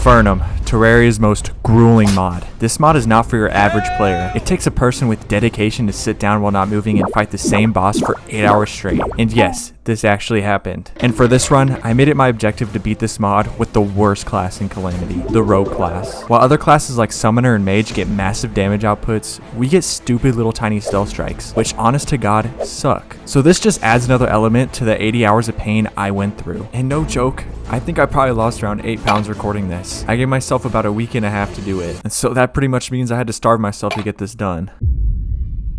Infernum, Terraria's most grueling mod. This mod is not for your average player. It takes a person with dedication to sit down while not moving and fight the same boss for 8 hours straight. And yes, this actually happened. And for this run, I made it my objective to beat this mod with the worst class in Calamity, the Rogue class. While other classes like Summoner and Mage get massive damage outputs, we get stupid little tiny stealth strikes, which honest to God suck. So this just adds another element to the 80 hours of pain I went through. And no joke, I think I probably lost around 8 pounds recording this. I gave myself about a week and a half to do it. And so that pretty much means I had to starve myself to get this done.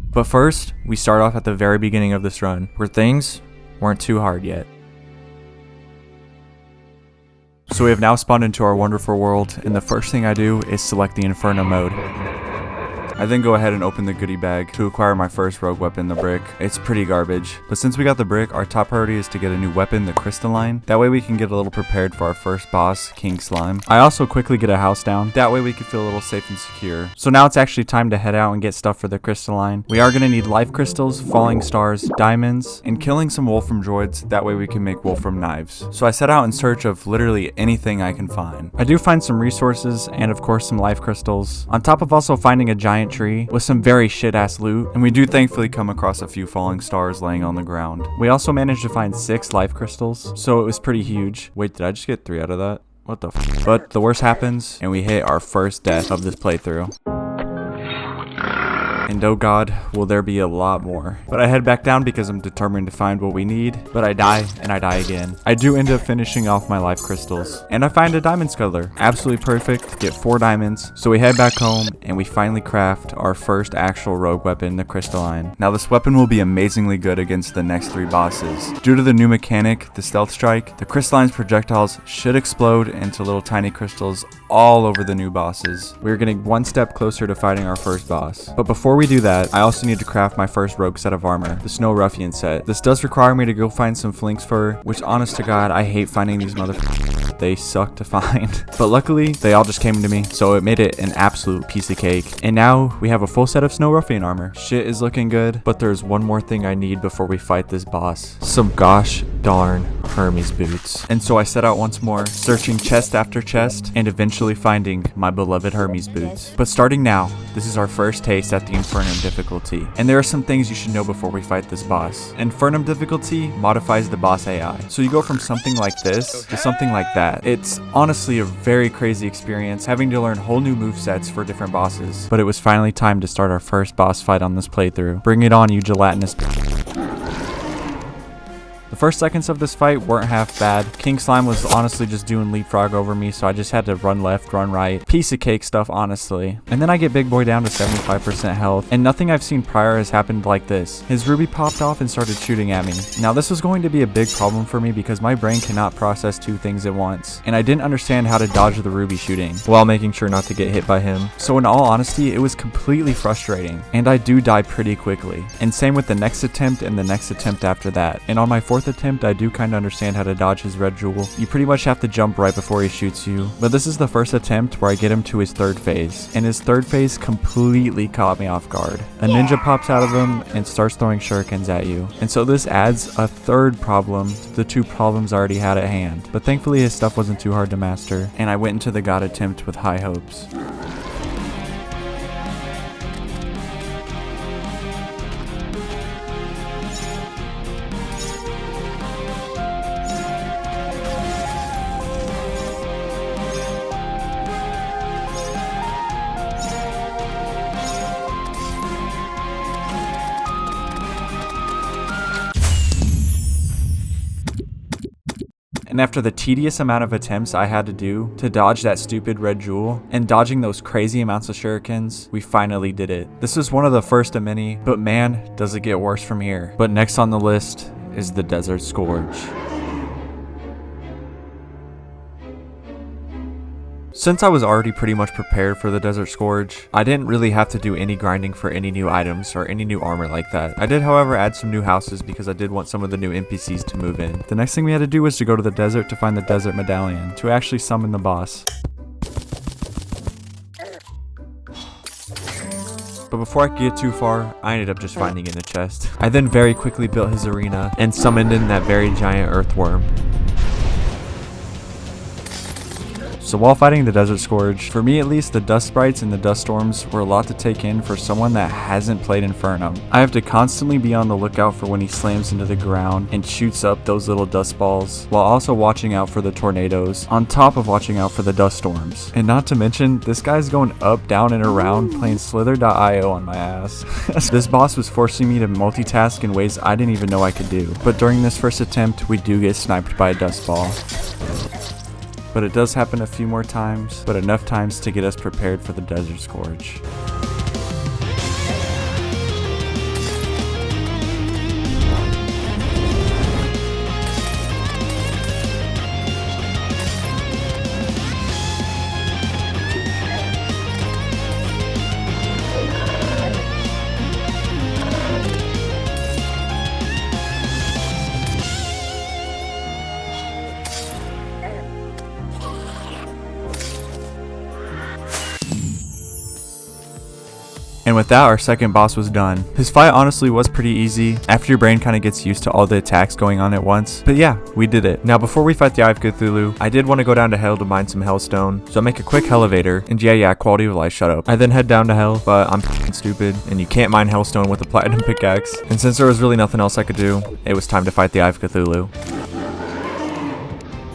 But first, we start off at the very beginning of this run, where things weren't too hard yet. So we have now spawned into our wonderful world, and the first thing I do is select the Infernum mode. I then go ahead and open the goodie bag to acquire my first rogue weapon, the brick. It's pretty garbage, but since we got the brick, our top priority is to get a new weapon, the crystalline. That way we can get a little prepared for our first boss, King Slime. I also quickly get a house down. That way we can feel a little safe and secure. So now it's actually time to head out and get stuff for the crystalline. We are going to need life crystals, falling stars, diamonds, and killing some wolfram droids. That way we can make wolfram knives. So I set out in search of literally anything I can find. I do find some resources and of course some life crystals, on top of also finding a giant tree with some very shit ass loot, and we do thankfully come across a few falling stars laying on the ground. We also managed to find 6 life crystals, so it was pretty huge. Wait, did I just get 3 out of that? What the f? But the worst happens, and we hit our first death of this playthrough. And oh god, will there be a lot more. But I head back down because I'm determined to find what we need, but I die, and I die again. I do end up finishing off my life crystals, and I find a diamond scuttler. Absolutely perfect, get 4 diamonds. So we head back home, and we finally craft our first actual rogue weapon, the crystalline. Now this weapon will be amazingly good against the next 3 bosses. Due to the new mechanic, the stealth strike, the crystalline's projectiles should explode into little tiny crystals all over the new bosses. We're getting one step closer to fighting our first boss. But before we do that, I also need to craft my first rogue set of armor, the Snow Ruffian set. This does require me to go find some flinx fur, which honest to God, I hate finding these motherfuckers. They suck to find. But luckily, they all just came to me, so it made it an absolute piece of cake. And now we have a full set of Snow Ruffian armor. Shit is looking good, but there's one more thing I need before we fight this boss. Some gosh darn Hermes boots. And so I set out once more, searching chest after chest, and eventually finding my beloved Hermes boots. But starting now, this is our first taste at the Infernum difficulty. And there are some things you should know before we fight this boss. Infernum difficulty modifies the boss AI. So you go from something like this to something like that. It's honestly a very crazy experience, having to learn whole new movesets for different bosses. But it was finally time to start our first boss fight on this playthrough. Bring it on, you gelatinous. The first seconds of this fight weren't half bad. King Slime was honestly just doing leapfrog over me, so I just had to run left, run right. Piece of cake stuff, honestly. And then I get Big Boy down to 75% health, and nothing I've seen prior has happened like this. His ruby popped off and started shooting at me. Now this was going to be a big problem for me because my brain cannot process 2 things at once, and I didn't understand how to dodge the ruby shooting while making sure not to get hit by him. So in all honesty, it was completely frustrating, and I do die pretty quickly. And same with the next attempt and the next attempt after that. And on my 4th attempt, I do kind of understand how to dodge his red jewel. You pretty much have to jump right before he shoots you. But this is the first attempt where I get him to his 3rd phase, and his 3rd phase completely caught me off guard. A ninja pops out of him and starts throwing shurikens at you. And so this adds a 3rd problem to the 2 problems I already had at hand. But thankfully his stuff wasn't too hard to master, and I went into the god attempt with high hopes. And after the tedious amount of attempts I had to do to dodge that stupid red jewel and dodging those crazy amounts of shurikens, we finally did it. This is one of the first of many, but man, does it get worse from here. But next on the list is the Desert Scourge. Since I was already pretty much prepared for the Desert Scourge, I didn't really have to do any grinding for any new items or any new armor like that. I did, however, add some new houses because I did want some of the new NPCs to move in. The next thing we had to do was to go to the desert to find the desert medallion to actually summon the boss. But before I could get too far, I ended up just finding it in a chest. I then very quickly built his arena and summoned in that very giant earthworm. So while fighting the Desert Scourge, for me at least, the dust sprites and the dust storms were a lot to take in for someone that hasn't played Infernum. I have to constantly be on the lookout for when he slams into the ground and shoots up those little dust balls, while also watching out for the tornadoes, on top of watching out for the dust storms. And not to mention, this guy's going up, down, and around playing Slither.io on my ass. This boss was forcing me to multitask in ways I didn't even know I could do. But during this first attempt, we do get sniped by a dust ball. But it does happen a few more times, but enough times to get us prepared for the Desert Scourge. And with that, our second boss was done. His fight honestly was pretty easy after your brain kind of gets used to all the attacks going on at once. But yeah, we did it. Now before we fight the Eye of Cthulhu, I did want to go down to hell to mine some hellstone. So I make a quick elevator, and yeah, quality of life, shut up. I then head down to hell, but I'm stupid, and you can't mine hellstone with a platinum pickaxe. And since there was really nothing else I could do, it was time to fight the Eye of Cthulhu.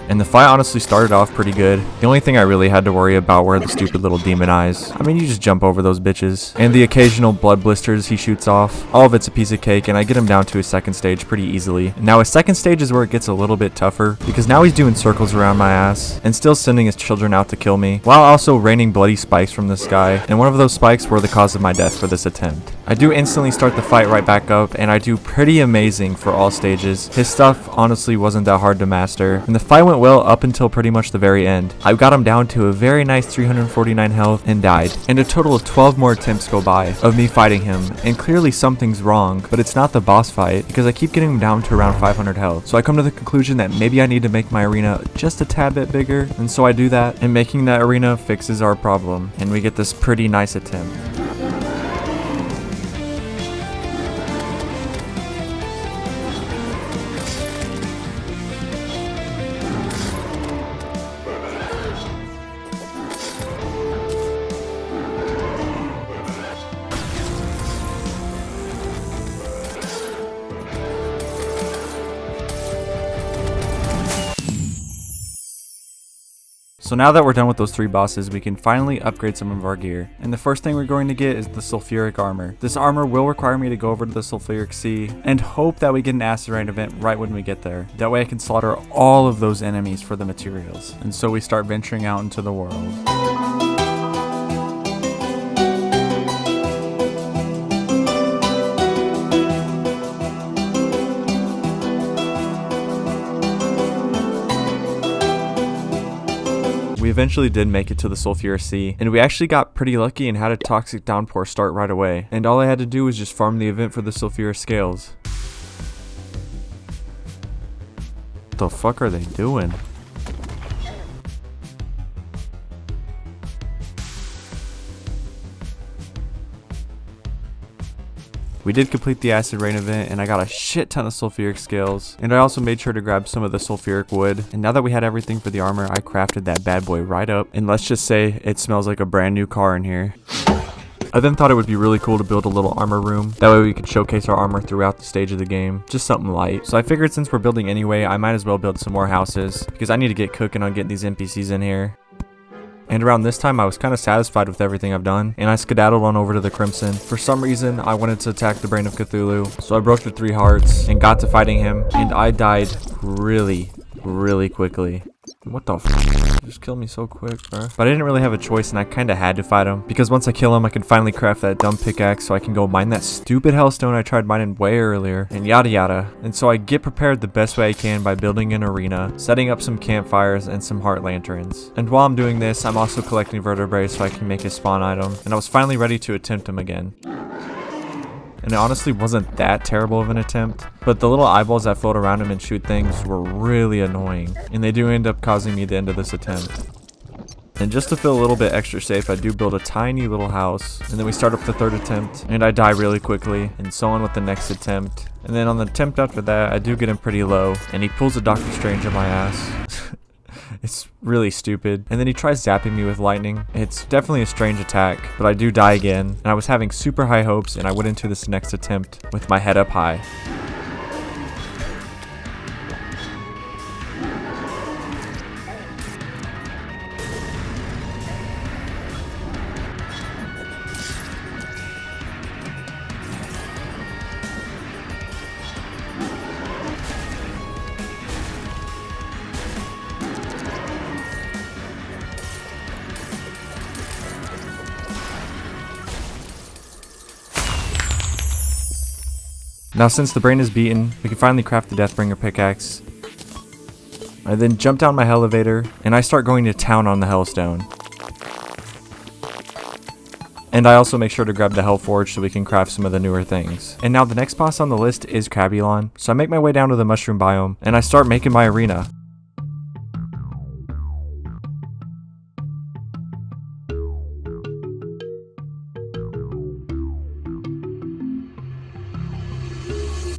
And the fight honestly started off pretty good. The only thing I really had to worry about were the stupid little demon eyes. I mean, you just jump over those bitches. And the occasional blood blisters he shoots off. All of it's a piece of cake, and I get him down to his second stage pretty easily. Now his second stage is where it gets a little bit tougher, because now he's doing circles around my ass, and still sending his children out to kill me, while also raining bloody spikes from the sky, and one of those spikes were the cause of my death for this attempt. I do instantly start the fight right back up, and I do pretty amazing for all stages. His stuff honestly wasn't that hard to master, and the fight went well up until pretty much the very end. I got him down to a very nice 349 health and died. And a total of 12 more attempts go by of me fighting him, and clearly something's wrong, but it's not the boss fight, because I keep getting him down to around 500 health. So I come to the conclusion that maybe I need to make my arena just a tad bit bigger, and so I do that, and making that arena fixes our problem, and we get this pretty nice attempt. So now that we're done with those 3 bosses, we can finally upgrade some of our gear. And the first thing we're going to get is the sulfuric armor. This armor will require me to go over to the sulfuric sea and hope that we get an acid rain event right when we get there. That way I can slaughter all of those enemies for the materials. And so we start venturing out into the world. We eventually did make it to the sulfuric sea, and we actually got pretty lucky and had a toxic downpour start right away. And all I had to do was just farm the event for the sulfuric scales. What the fuck are they doing? We did complete the acid rain event, and I got a shit ton of sulfuric scales, and I also made sure to grab some of the sulfuric wood. And now that we had everything for the armor, I crafted that bad boy right up, and let's just say it smells like a brand new car in here. I then thought it would be really cool to build a little armor room, that way we could showcase our armor throughout the stage of the game, just something light. So I figured since we're building anyway, I might as well build some more houses, because I need to get cooking on getting these NPCs in here. And around this time, I was kind of satisfied with everything I've done, and I skedaddled on over to the Crimson. For some reason, I wanted to attack the Brain of Cthulhu, so I broke the 3 hearts and got to fighting him, and I died really quickly. What the f***? Just killed me so quick, bro. But I didn't really have a choice, and I kind of had to fight him, because once I kill him, I can finally craft that dumb pickaxe so I can go mine that stupid hellstone I tried mining way earlier, and yada yada. And so I get prepared the best way I can by building an arena, setting up some campfires and some heart lanterns. And while I'm doing this, I'm also collecting vertebrae so I can make a spawn item, and I was finally ready to attempt him again. And it honestly wasn't that terrible of an attempt, but the little eyeballs that float around him and shoot things were really annoying, and they do end up causing me the end of this attempt. And just to feel a little bit extra safe, I do build a tiny little house, and then we start up the 3rd attempt, and I die really quickly, and so on with the next attempt. And then on the attempt after that, I do get him pretty low, and he pulls a Doctor Strange on my ass. It's really stupid. And then he tries zapping me with lightning. It's definitely a strange attack, but I do die again. And I was having super high hopes, and I went into this next attempt with my head up high. Now since the brain is beaten, we can finally craft the Deathbringer pickaxe. I then jump down my elevator, and I start going to town on the Hellstone. And I also make sure to grab the Hellforge so we can craft some of the newer things. And now the next boss on the list is Crabulon, so I make my way down to the mushroom biome, and I start making my arena.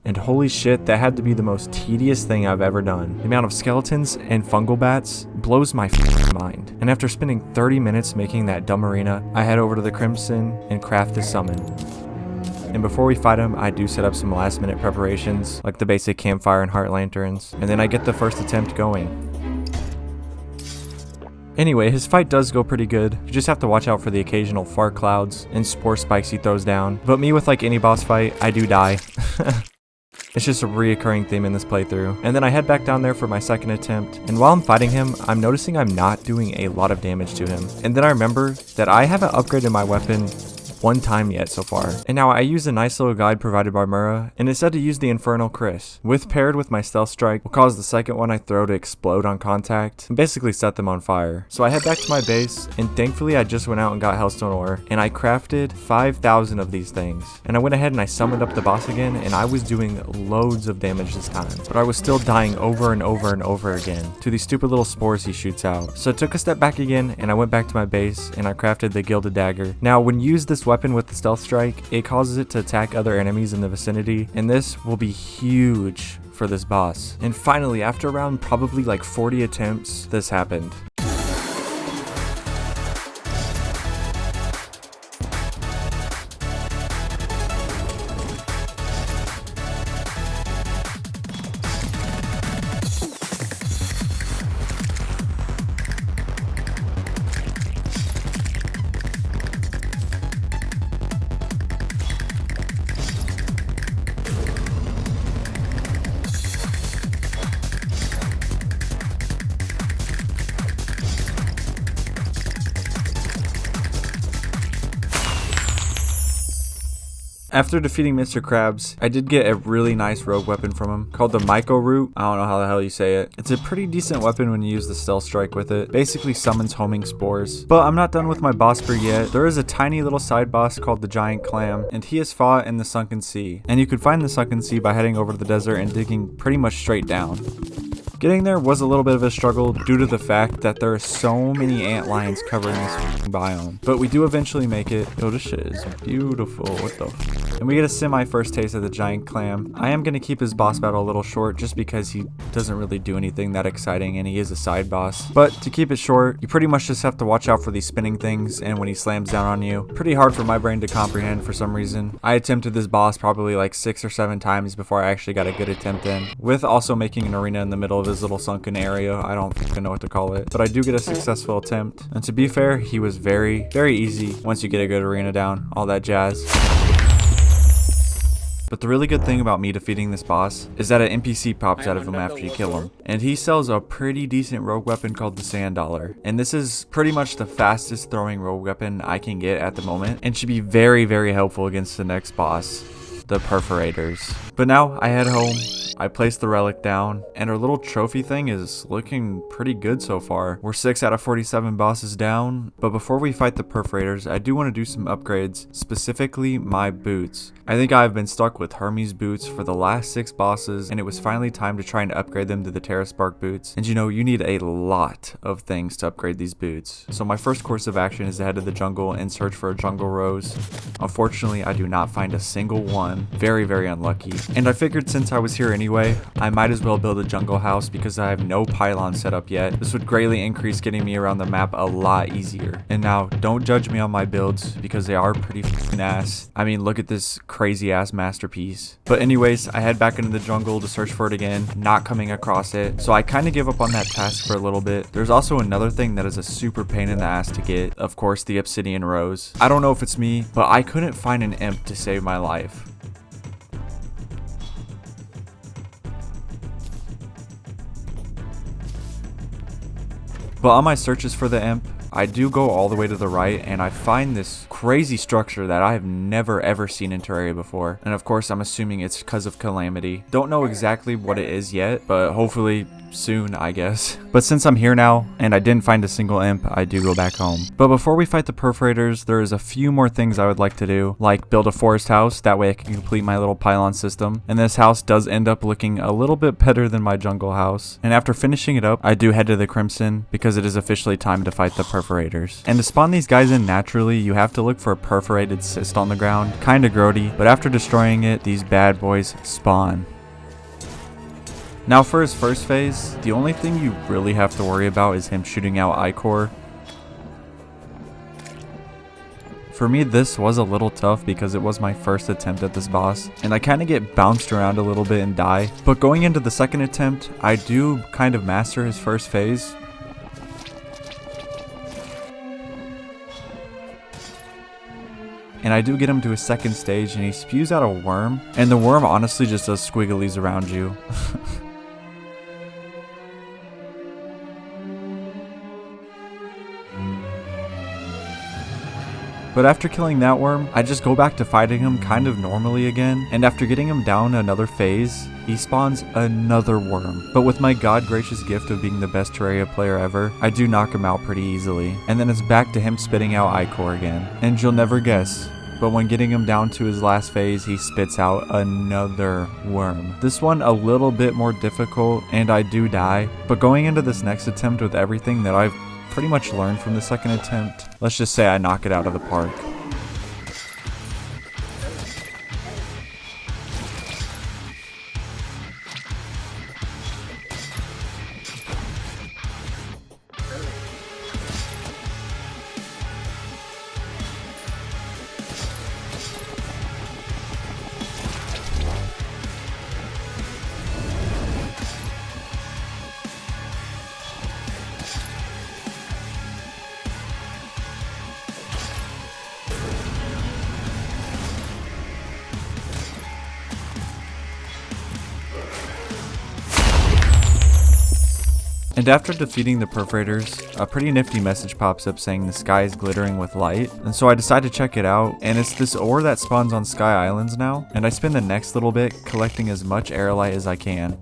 And holy shit, that had to be the most tedious thing I've ever done. The amount of skeletons and fungal bats blows my mind. And after spending 30 minutes making that dumb arena, I head over to the Crimson and craft the summon. And before we fight him, I do set up some last minute preparations, like the basic campfire and heart lanterns, and then I get the first attempt going. Anyway, his fight does go pretty good. You just have to watch out for the occasional fart clouds and spore spikes he throws down. But me, with like any boss fight, I do die. It's just a reoccurring theme in this playthrough. And then I head back down there for my second attempt, and while I'm fighting him, I'm noticing I'm not doing a lot of damage to him. And then I remember that I haven't upgraded my weapon one time yet so far. And now I use a nice little guide provided by Mura, and it said to use the Infernal Chris, with paired with my Stealth Strike will cause the second one I throw to explode on contact and basically set them on fire. So I head back to my base, and thankfully I just went out and got Hellstone ore, and I crafted 5,000 of these things. And I went ahead and I summoned up the boss again, and I was doing loads of damage this time, but I was still dying over and over and over again to these stupid little spores he shoots out. So I took a step back again, and I went back to my base, and I crafted the Gilded Dagger. Now when used this weapon with the Stealth Strike, it causes it to attack other enemies in the vicinity, and this will be huge for this boss. And finally, after around probably like 40 attempts, this happened. After defeating Mr. Krabs, I did get a really nice rogue weapon from him called the Myco Root. I don't know how the hell you say it. It's a pretty decent weapon when you use the Stealth Strike with it. Basically summons homing spores. But I'm not done with my boss brew yet. There is a tiny little side boss called the Giant Clam, and he is fought in the Sunken Sea. And you could find the Sunken Sea by heading over to the desert and digging pretty much straight down. Getting there was a little bit of a struggle due to the fact that there are so many antlions covering this biome. But we do eventually make it. Yo, this shit is beautiful. What the f? And we get a semi-first taste of the Giant Clam. I am going to keep his boss battle a little short just because he doesn't really do anything that exciting and he is a side boss. But to keep it short, you pretty much just have to watch out for these spinning things, and when he slams down on you, pretty hard for my brain to comprehend for some reason. I attempted this boss probably like 6 or 7 times before I actually got a good attempt in, with also making an arena in the middle of his little sunken area. I don't fucking know what to call it, but I do get a successful attempt. And to be fair, he was very easy once you get a good arena down, all that jazz. But the really good thing about me defeating this boss is that an NPC pops out of him after you kill him. And he sells a pretty decent rogue weapon called the Sand Dollar. And this is pretty much the fastest throwing rogue weapon I can get at the moment, and should be very helpful against the next boss, the Perforators. But now I head home. I placed the relic down, and our little trophy thing is looking pretty good so far. We're 6 out of 47 bosses down, but before we fight the Perforators, I do want to do some upgrades, specifically my boots. I think I've been stuck with Hermes boots for the last 6 bosses, and it was finally time to try and upgrade them to the Terra Spark boots. And you know, you need a lot of things to upgrade these boots. So my first course of action is to head to the jungle and search for a jungle rose. Unfortunately, I do not find a single one. them. Very, very unlucky. And I figured since I was here anyway, I might as well build a jungle house because I have no pylon set up yet. This would greatly increase getting me around the map a lot easier. And now, don't judge me on my builds because they are pretty f***ing ass. I mean, look at this crazy ass masterpiece. But anyways, I head back into the jungle to search for it again, not coming across it. So I kind of give up on that task for a little bit. There's also another thing that is a super pain in the ass to get. Of course, the obsidian rose. I don't know if it's me, but I couldn't find an imp to save my life. But on my searches for the imp, I do go all the way to the right and I find this crazy structure that I have never ever seen in Terraria before. And of course, I'm assuming it's because of Calamity. Don't know exactly what it is yet, but hopefully soon, I guess. But since I'm here now and I didn't find a single imp, I do go back home. But before we fight the perforators, there is a few more things I would like to do, like build a forest house. That way I can complete my little pylon system. And this house does end up looking a little bit better than my jungle house. And after finishing it up, I do head to the Crimson because it is officially time to fight the perforators. And to spawn these guys in naturally, you have to look for a perforated cyst on the ground. Kinda grody, but after destroying it, these bad boys spawn. Now for his first phase, the only thing you really have to worry about is him shooting out ichor. For me, this was a little tough because it was my first attempt at this boss, and I kind of get bounced around a little bit and die. But going into the second attempt, I do kind of master his first phase. And I do get him to his second stage and he spews out a worm, and the worm honestly just does squigglies around you. But after killing that worm, I just go back to fighting him kind of normally again, and after getting him down another phase, he spawns another worm. But with my god gracious gift of being the best Terraria player ever, I do knock him out pretty easily. And then it's back to him spitting out ichor again. And you'll never guess, but when getting him down to his last phase, he spits out another worm. This one a little bit more difficult, and I do die. But going into this next attempt with everything that I've pretty much learned from the second attempt, let's just say I knock it out of the park. And after defeating the perforators, a pretty nifty message pops up saying the sky is glittering with light. And so I decide to check it out, and it's this ore that spawns on Sky Islands now. And I spend the next little bit collecting as much aerolite as I can.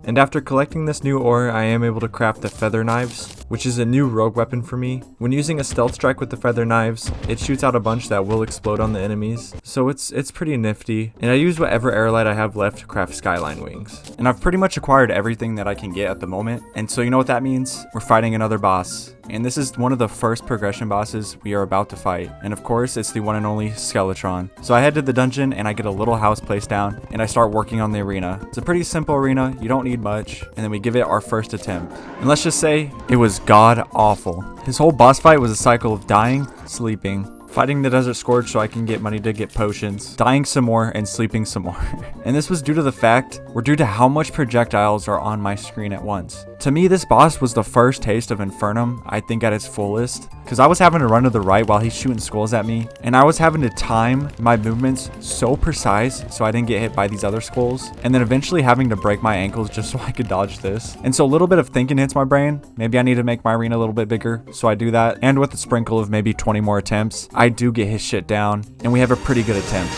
And after collecting this new ore, I am able to craft the feather knives, which is a new rogue weapon for me. When using a stealth strike with the feather knives, it shoots out a bunch that will explode on the enemies, so it's pretty nifty. And I use whatever aerolite I have left to craft skyline wings. And I've pretty much acquired everything that I can get at the moment, and so you know what that means? We're fighting another boss. And this is one of the first progression bosses we are about to fight. And of course, it's the one and only Skeletron. So I head to the dungeon and I get a little house placed down and I start working on the arena. It's a pretty simple arena, you don't need much. And then we give it our first attempt. And let's just say, it was god awful. His whole boss fight was a cycle of dying, sleeping, fighting the desert scourge so I can get money to get potions, dying some more, and sleeping some more. And this was due to how much projectiles are on my screen at once. To me, this boss was the first taste of Infernum, I think at its fullest, because I was having to run to the right while he's shooting skulls at me, and I was having to time my movements so precise so I didn't get hit by these other skulls, and then eventually having to break my ankles just so I could dodge this. And so a little bit of thinking hits my brain, maybe I need to make my arena a little bit bigger, so I do that, and with a sprinkle of maybe 20 more attempts, I do get his shit down, and we have a pretty good attempt.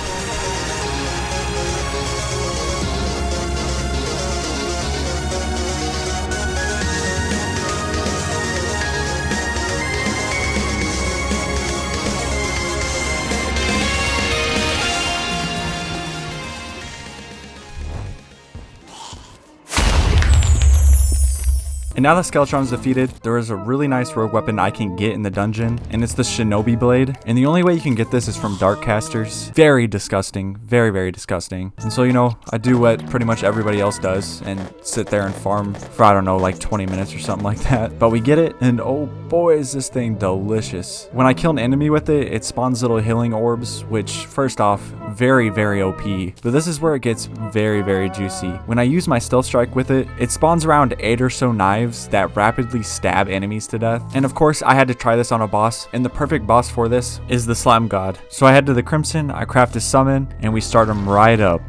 And now that Skeletron's defeated, there is a really nice rogue weapon I can get in the dungeon, and it's the Shinobi Blade. And the only way you can get this is from dark casters. Very disgusting. Very, very disgusting. And so, you know, I do what pretty much everybody else does and sit there and farm for, I don't know, like 20 minutes or something like that. But we get it, and oh boy, is this thing delicious. When I kill an enemy with it, it spawns little healing orbs, which, first off, very, very OP. But this is where it gets very, very juicy. When I use my stealth strike with it, it spawns around 8 or so knives that rapidly stab enemies to death. And of course, I had to try this on a boss, and the perfect boss for this is the Slime God. So I head to the Crimson, I craft a summon, and we start him right up.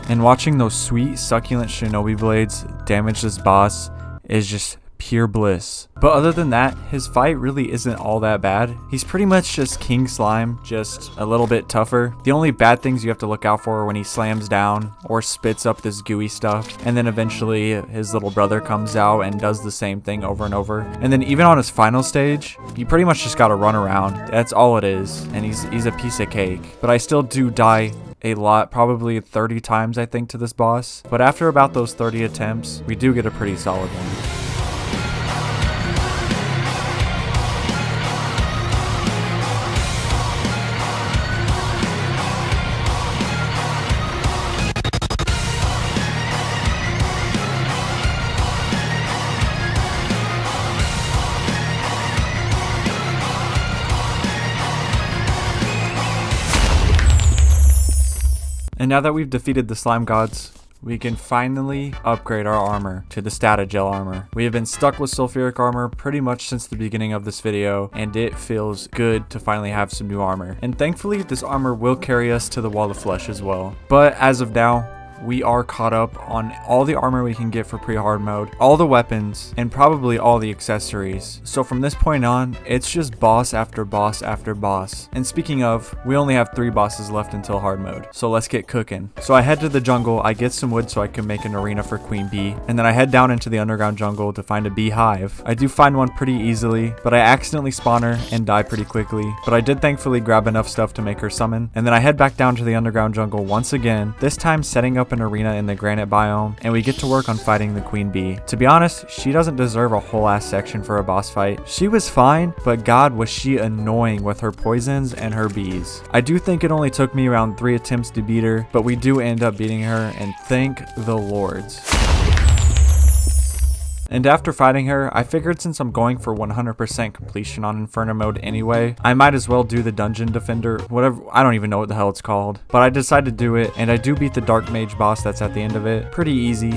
And watching those sweet, succulent Shinobi blades damage this boss is just pure bliss. But other than that, his fight really isn't all that bad. He's pretty much just King Slime, just a little bit tougher. The only bad things you have to look out for are when he slams down or spits up this gooey stuff, and then eventually his little brother comes out and does the same thing over and over. And then even on his final stage, you pretty much just gotta run around. That's all it is, and he's a piece of cake. But I still do die a lot, probably 30 times I think, to this boss. But after about those 30 attempts, we do get a pretty solid one. And now that we've defeated the slime gods, we can finally upgrade our armor to the Statagel armor. We have been stuck with sulfuric armor pretty much since the beginning of this video, and it feels good to finally have some new armor. And thankfully, this armor will carry us to the Wall of Flesh as well. But as of now, we are caught up on all the armor we can get for pre-hard mode, all the weapons, and probably all the accessories. So from this point on, it's just boss after boss after boss. And speaking of, we only have 3 bosses left until hard mode. So let's get cooking. So I head to the jungle, I get some wood so I can make an arena for Queen Bee, and then I head down into the underground jungle to find a beehive. I do find one pretty easily, but I accidentally spawn her and die pretty quickly. But I did thankfully grab enough stuff to make her summon. And then I head back down to the underground jungle once again, this time setting up an arena in the granite biome, and we get to work on fighting the Queen Bee. To be honest, she doesn't deserve a whole ass section for a boss fight. She was fine, but god was she annoying with her poisons and her bees. I do think it only took me around 3 attempts to beat her, but we do end up beating her, and thank the lords. And after fighting her, I figured since I'm going for 100% completion on Infernum mode anyway, I might as well do the Dungeon Defender, whatever, I don't even know what the hell it's called. But I decided to do it, and I do beat the Dark Mage boss that's at the end of it. Pretty easy.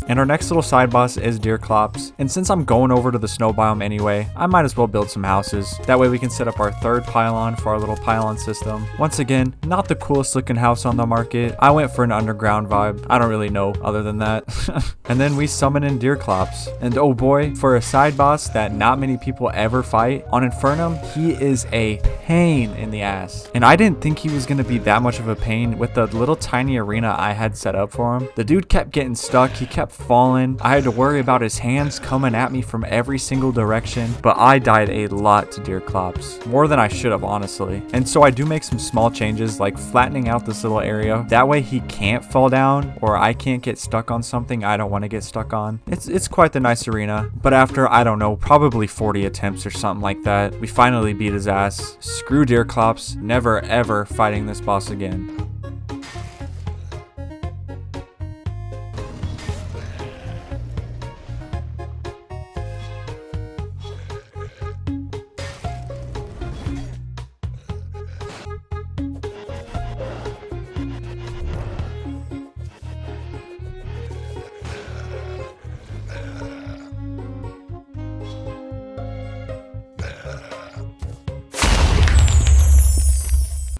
And our next little side boss is Deerclops, and since I'm going over to the snow biome anyway, I might as well build some houses. That way we can set up our 3rd pylon for our little pylon system. Once again, not the coolest looking house on the market. I went for an underground vibe. I don't really know other than that. And then we summon in Deerclops. And oh boy, for a side boss that not many people ever fight, on Infernum, he is a pain in the ass. And I didn't think he was going to be that much of a pain with the little tiny arena I had set up for him. The dude kept getting stuck, he kept falling. I had to worry about his hands coming at me from every single direction, but I died a lot to Deerclops. More than I should have, honestly. And so I do make some small changes, like flattening out this little area. That way he can't fall down, or I can't get stuck on something I don't want to get stuck on. It's quite the nice arena, but after, I don't know, probably 40 attempts or something like that, we finally beat his ass. Screw Deerclops, never ever fighting this boss again.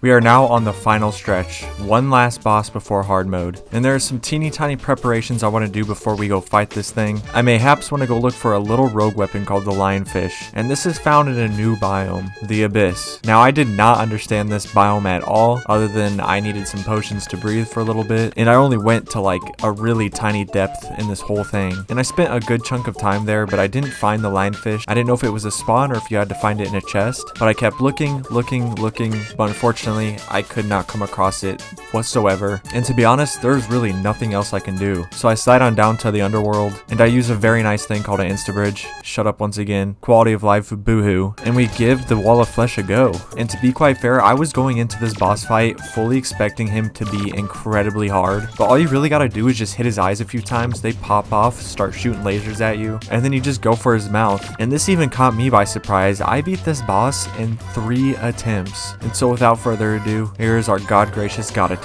We are now on the final stretch, one last boss before hard mode, and there are some teeny tiny preparations I want to do before we go fight this thing. I mayhaps want to go look for a little rogue weapon called the lionfish, and this is found in a new biome, the abyss. Now I did not understand this biome at all, other than I needed some potions to breathe for a little bit, and I only went to like a really tiny depth in this whole thing, and I spent a good chunk of time there, but I didn't find the lionfish. I didn't know if it was a spawn or if you had to find it in a chest, but I kept looking, but unfortunately Unfortunately, I could not come across it whatsoever, and to be honest, there's really nothing else I can do. So I slide on down to the underworld, and I use a very nice thing called an insta-bridge. Shut up once again. Quality of life, boohoo. And we give the wall of flesh a go. And to be quite fair, I was going into this boss fight fully expecting him to be incredibly hard, but all you really gotta do is just hit his eyes a few times, they pop off, start shooting lasers at you, and then you just go for his mouth. And this even caught me by surprise. I beat this boss in 3 attempts. And so without further ado, here's our god gracious god attempt.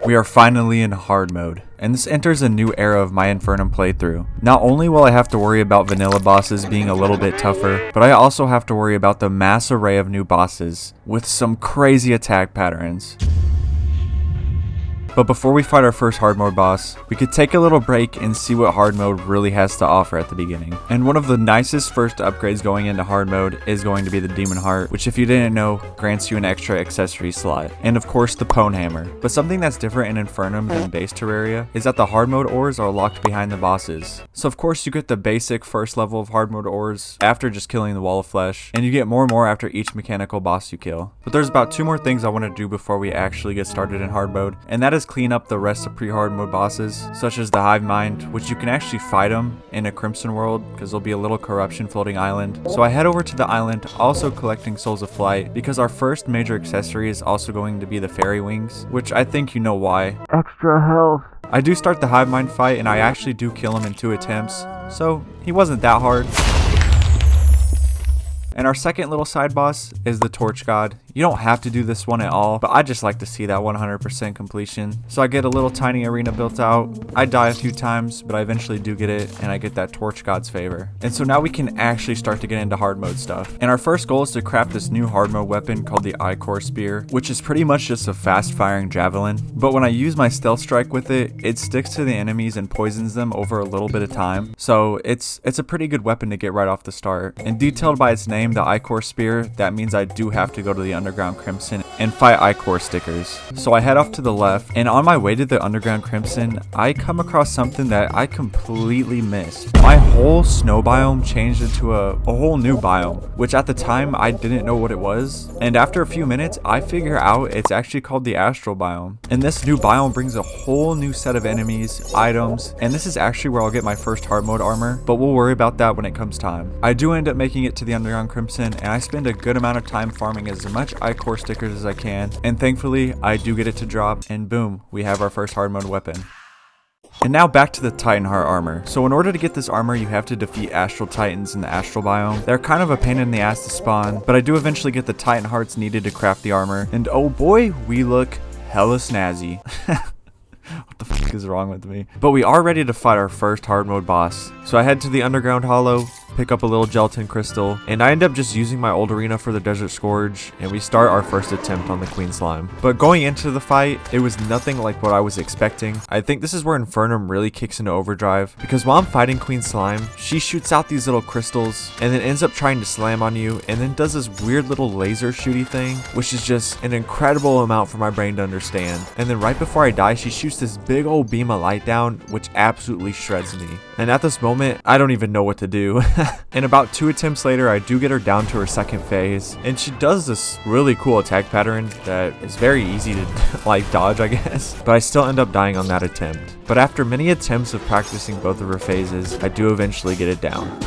We are finally in hard mode, and this enters a new era of my Infernum playthrough. Not only will I have to worry about vanilla bosses being a little bit tougher, but I also have to worry about the mass array of new bosses with some crazy attack patterns. But before we fight our first hard mode boss, we could take a little break and see what hard mode really has to offer at the beginning. And one of the nicest first upgrades going into hard mode is going to be the Demon Heart, which if you didn't know, grants you an extra accessory slot. And of course the Pwn Hammer. But something that's different in Infernum than base Terraria is that the hard mode ores are locked behind the bosses. So of course you get the basic first level of hard mode ores after just killing the wall of flesh, and you get more and more after each mechanical boss you kill. But there's about 2 more things I want to do before we actually get started in hard mode, and that is clean up the rest of pre-hard mode bosses, such as the Hive Mind, which you can actually fight them in a Crimson world because there'll be a little corruption floating island. So I head over to the island, also collecting Souls of Flight, because our first major accessory is also going to be the Fairy Wings, which I think you know why. Extra health. I do start the Hive Mind fight, and I actually do kill him in 2 attempts, so he wasn't that hard. And our second little side boss is the Torch God. You don't have to do this one at all, but I just like to see that 100% completion. So I get a little tiny arena built out. I die a few times, but I eventually do get it, and I get that Torch God's favor. And so now we can actually start to get into hard mode stuff. And our first goal is to craft this new hard mode weapon called the Ichor Spear, which is pretty much just a fast firing javelin. But when I use my stealth strike with it, it sticks to the enemies and poisons them over a little bit of time. So it's a pretty good weapon to get right off the start. And detailed by its name, the Ichor Spear, that means I do have to go to the Underground Crimson and fight Ichor stickers. So I head off to the left, and on my way to the Underground Crimson, I come across something that I completely missed. My whole snow biome changed into a whole new biome, which at the time I didn't know what it was. And after a few minutes, I figure out it's actually called the Astral Biome. And this new biome brings a whole new set of enemies, items, and this is actually where I'll get my first hard mode armor, but we'll worry about that when it comes time. I do end up making it to the Underground Crimson, and I spend a good amount of time farming as much Ichor stickers as I can, and thankfully I do get it to drop, and boom, we have our first hard mode weapon. And now back to the Titan Heart armor. So in order to get this armor, you have to defeat Astral Titans in the Astral Biome. They're kind of a pain in the ass to spawn, but I do eventually get the Titan Hearts needed to craft the armor, and oh boy, we look hella snazzy. What the fuck is wrong with me? But we are ready to fight our first hard mode boss. So I head to the Underground Hollow, pick up a little gelatin crystal, and I end up just using my old arena for the Desert Scourge, and we start our first attempt on the Queen Slime. But going into the fight, it was nothing like what I was expecting. I think this is where Infernum really kicks into overdrive, because while I'm fighting Queen Slime, she shoots out these little crystals, and then ends up trying to slam on you, and then does this weird little laser shooty thing, which is just an incredible amount for my brain to understand. And then right before I die, she shoots this big old beam of light down, which absolutely shreds me. And at this moment, I don't even know what to do. And about 2 attempts later, I do get her down to her second phase, and she does this really cool attack pattern that is very easy to like dodge, I guess, but I still end up dying on that attempt. But after many attempts of practicing both of her phases, I do eventually get it down.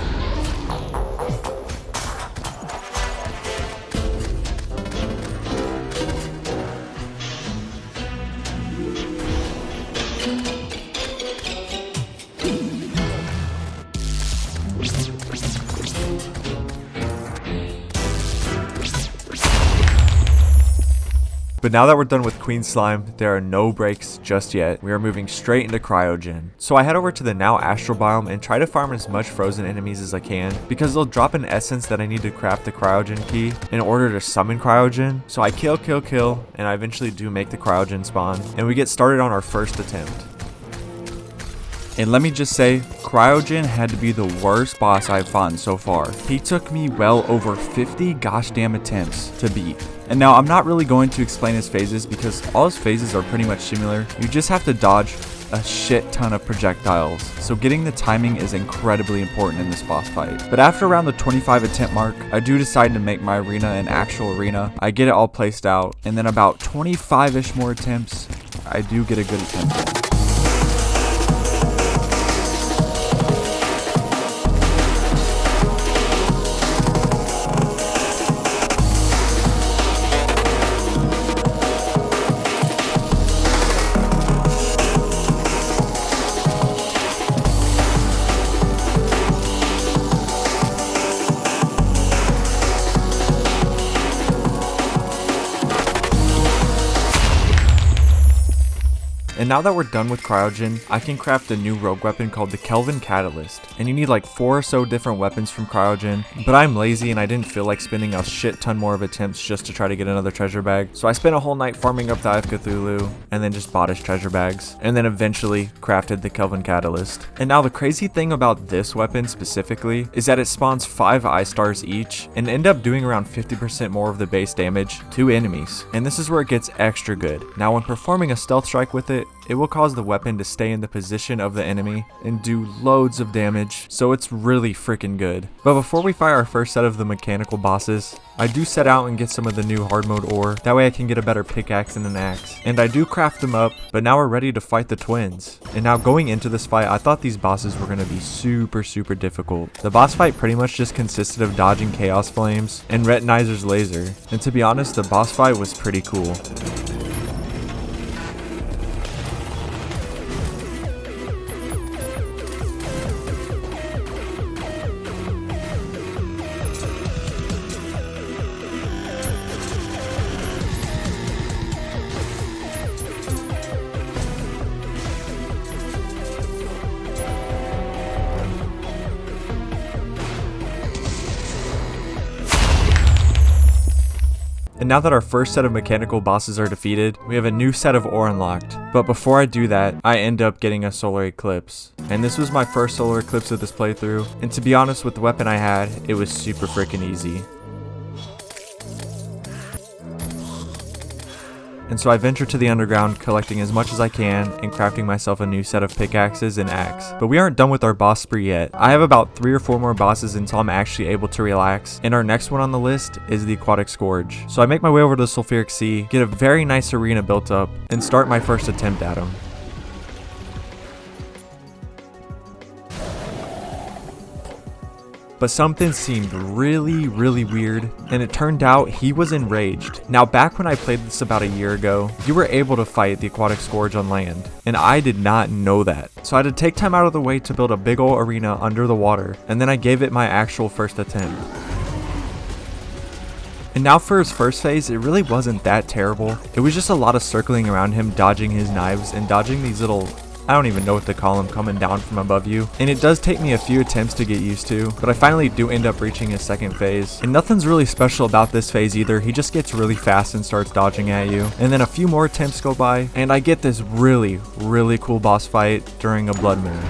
But now that we're done with Queen Slime, there are no breaks just yet. We are moving straight into Cryogen. So I head over to the now Astral Biome and try to farm as much frozen enemies as I can, because they'll drop an essence that I need to craft the Cryogen key in order to summon Cryogen. So I kill, and I eventually do make the Cryogen spawn, and we get started on our first attempt. And let me just say, Cryogen had to be the worst boss I've fought so far. He took me well over 50 gosh damn attempts to beat. And now I'm not really going to explain his phases because all his phases are pretty much similar. You just have to dodge a shit ton of projectiles. So getting the timing is incredibly important in this boss fight. But after around the 25 attempt mark, I do decide to make my arena an actual arena. I get it all placed out, and then about 25-ish more attempts, I do get a good attempt in. And now that we're done with Cryogen, I can craft a new rogue weapon called the Kelvin Catalyst. And you need like 4 or so different weapons from Cryogen, but I'm lazy and I didn't feel like spending a shit ton more of attempts just to try to get another treasure bag. So I spent a whole night farming up the Eye of Cthulhu, and then just bought his treasure bags, and then eventually crafted the Kelvin Catalyst. And now the crazy thing about this weapon specifically is that it spawns 5 eye stars each, and end up doing around 50% more of the base damage to enemies. And this is where it gets extra good. Now when performing a stealth strike with it, it will cause the weapon to stay in the position of the enemy and do loads of damage, so it's really freaking good. But before we fight our first set of the mechanical bosses, I do set out and get some of the new hard mode ore, that way I can get a better pickaxe and an axe. And I do craft them up, but now we're ready to fight the twins. And now going into this fight, I thought these bosses were going to be super difficult. The boss fight pretty much just consisted of dodging chaos flames and Retinizer's laser, and to be honest, the boss fight was pretty cool. And now that our first set of mechanical bosses are defeated, we have a new set of ore unlocked. But before I do that, I end up getting a solar eclipse. And this was my first solar eclipse of this playthrough, and to be honest, with the weapon I had, it was super freaking easy. And so I venture to the underground, collecting as much as I can and crafting myself a new set of pickaxes and axe. But we aren't done with our boss spree yet. I have about 3 or 4 more bosses until I'm actually able to relax, and our next one on the list is the Aquatic Scourge. So I make my way over to the Sulfuric Sea, get a very nice arena built up, and start my first attempt at him. But something seemed really weird, and it turned out he was enraged. Now back when I played this about a year ago, you were able to fight the Aquatic Scourge on land, and I did not know that. So I had to take time out of the way to build a big ol' arena under the water, and then I gave it my actual first attempt. And now for his first phase, it really wasn't that terrible. It was just a lot of circling around him, dodging his knives, and dodging these little, I don't even know what to call them, coming down from above you. And it does take me a few attempts to get used to, but I finally do end up reaching his second phase. And nothing's really special about this phase either. He just gets really fast and starts dodging at you. And then a few more attempts go by, and I get this really cool boss fight during a blood moon.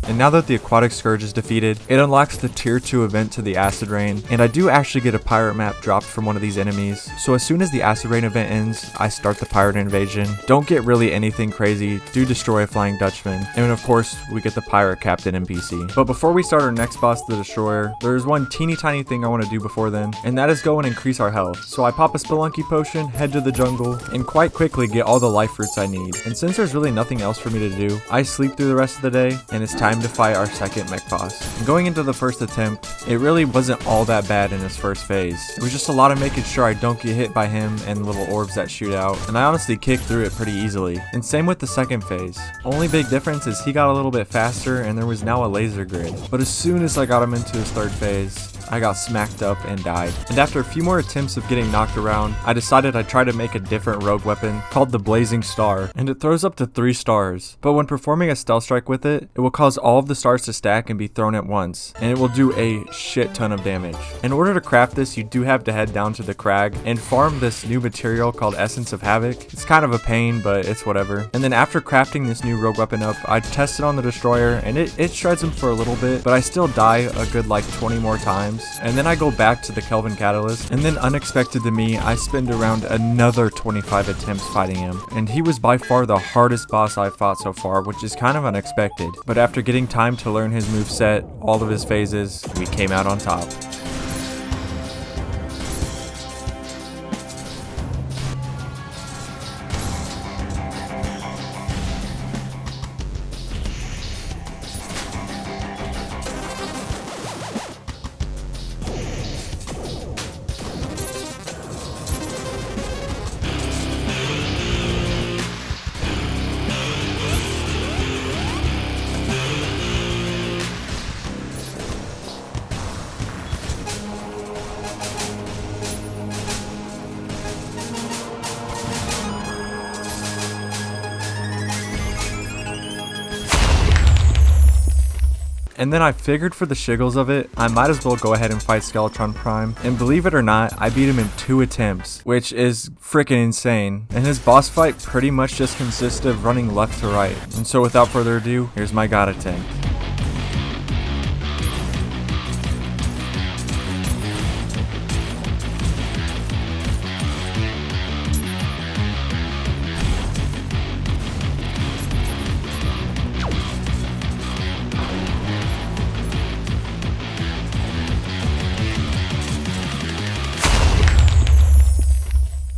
And now that the aquatic scourge is defeated, it unlocks the tier 2 event to the acid rain, and I do actually get a pirate map dropped from one of these enemies. So as soon as the acid rain event ends, I start the pirate invasion. Don't get really anything crazy, do destroy a flying Dutchman, and of course we get the pirate captain NPC. But before we start our next boss, the destroyer, there's one teeny tiny thing I want to do before then, and that is go and increase our health. So I pop a spelunky potion, head to the jungle, and quite quickly get all the life fruits I need. And since there's really nothing else for me to do, I sleep through the rest of the day, and it's time to fight our second mech boss. And going into the first attempt, it really wasn't all that bad in his first phase. It was just a lot of making sure I don't get hit by him and little orbs that shoot out, and I honestly kicked through it pretty easily. And same with the second phase. Only big difference is he got a little bit faster and there was now a laser grid. But as soon as I got him into his third phase, I got smacked up and died. And after a few more attempts of getting knocked around, I decided I'd try to make a different rogue weapon called the Blazing Star, and it throws up to 3 stars. But when performing a stealth strike with it, it will cause all of the stars to stack and be thrown at once, and it will do a shit ton of damage. In order to craft this, you do have to head down to the crag and farm this new material called Essence of Havoc. It's kind of a pain, but it's whatever. And then after crafting this new rogue weapon up, I tested on the destroyer, and it shreds him for a little bit, but I still die a good like 20 more times. And then I go back to the Kelvin Catalyst, and then unexpected to me, I spend around another 25 attempts fighting him. And he was by far the hardest boss I've fought so far, which is kind of unexpected. But after getting time to learn his moveset, all of his phases, we came out on top. And then I figured for the shiggles of it, I might as well go ahead and fight Skeletron Prime. And believe it or not, I beat him in 2 attempts, which is freaking insane. And his boss fight pretty much just consisted of running left to right. And so without further ado, here's my god attempt.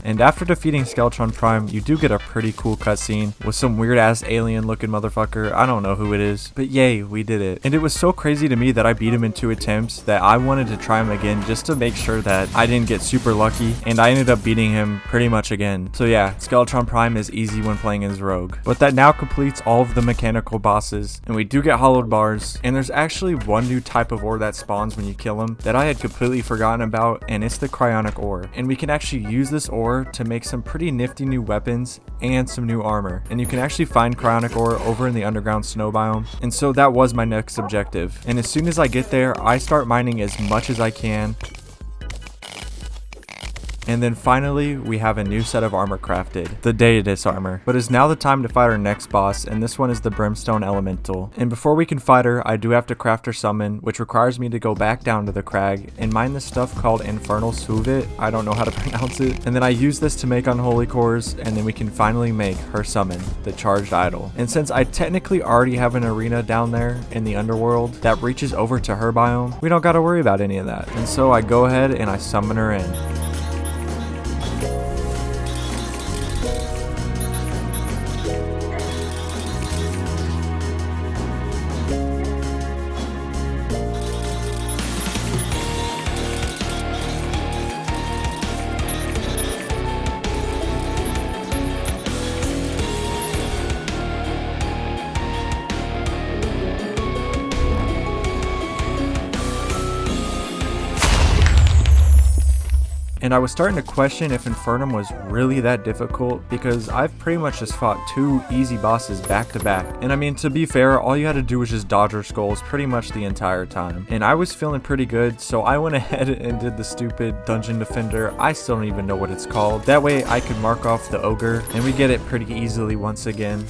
And after defeating Skeletron Prime, you do get a pretty cool cutscene with some weird ass alien looking motherfucker. I don't know who it is, but yay, we did it. And it was so crazy to me that I beat him in 2 attempts that I wanted to try him again just to make sure that I didn't get super lucky, and I ended up beating him pretty much again. So yeah, Skeletron Prime is easy when playing as Rogue. But that now completes all of the mechanical bosses, and we do get hollowed bars, and there's actually one new type of ore that spawns when you kill him that I had completely forgotten about, and it's the cryonic ore. And we can actually use this ore to make some pretty nifty new weapons and some new armor. And you can actually find cryonic ore over in the underground snow biome. And so that was my next objective. And as soon as I get there, I start mining as much as I can. And then finally, we have a new set of armor crafted, the Deidus armor. But it's now the time to fight our next boss, and this one is the Brimstone Elemental. And before we can fight her, I do have to craft her summon, which requires me to go back down to the crag and mine this stuff called Infernal Suvit. I don't know how to pronounce it. And then I use this to make unholy cores, and then we can finally make her summon, the Charged Idol. And since I technically already have an arena down there in the underworld that reaches over to her biome, we don't gotta worry about any of that. And so I go ahead and I summon her in. And I was starting to question if Infernum was really that difficult, because I've pretty much just fought 2 easy bosses back to back. And I mean, to be fair, all you had to do was just dodge her skulls pretty much the entire time. And I was feeling pretty good, so I went ahead and did the stupid Dungeon Defender. I still don't even know what it's called. That way I could mark off the ogre, and we get it pretty easily once again.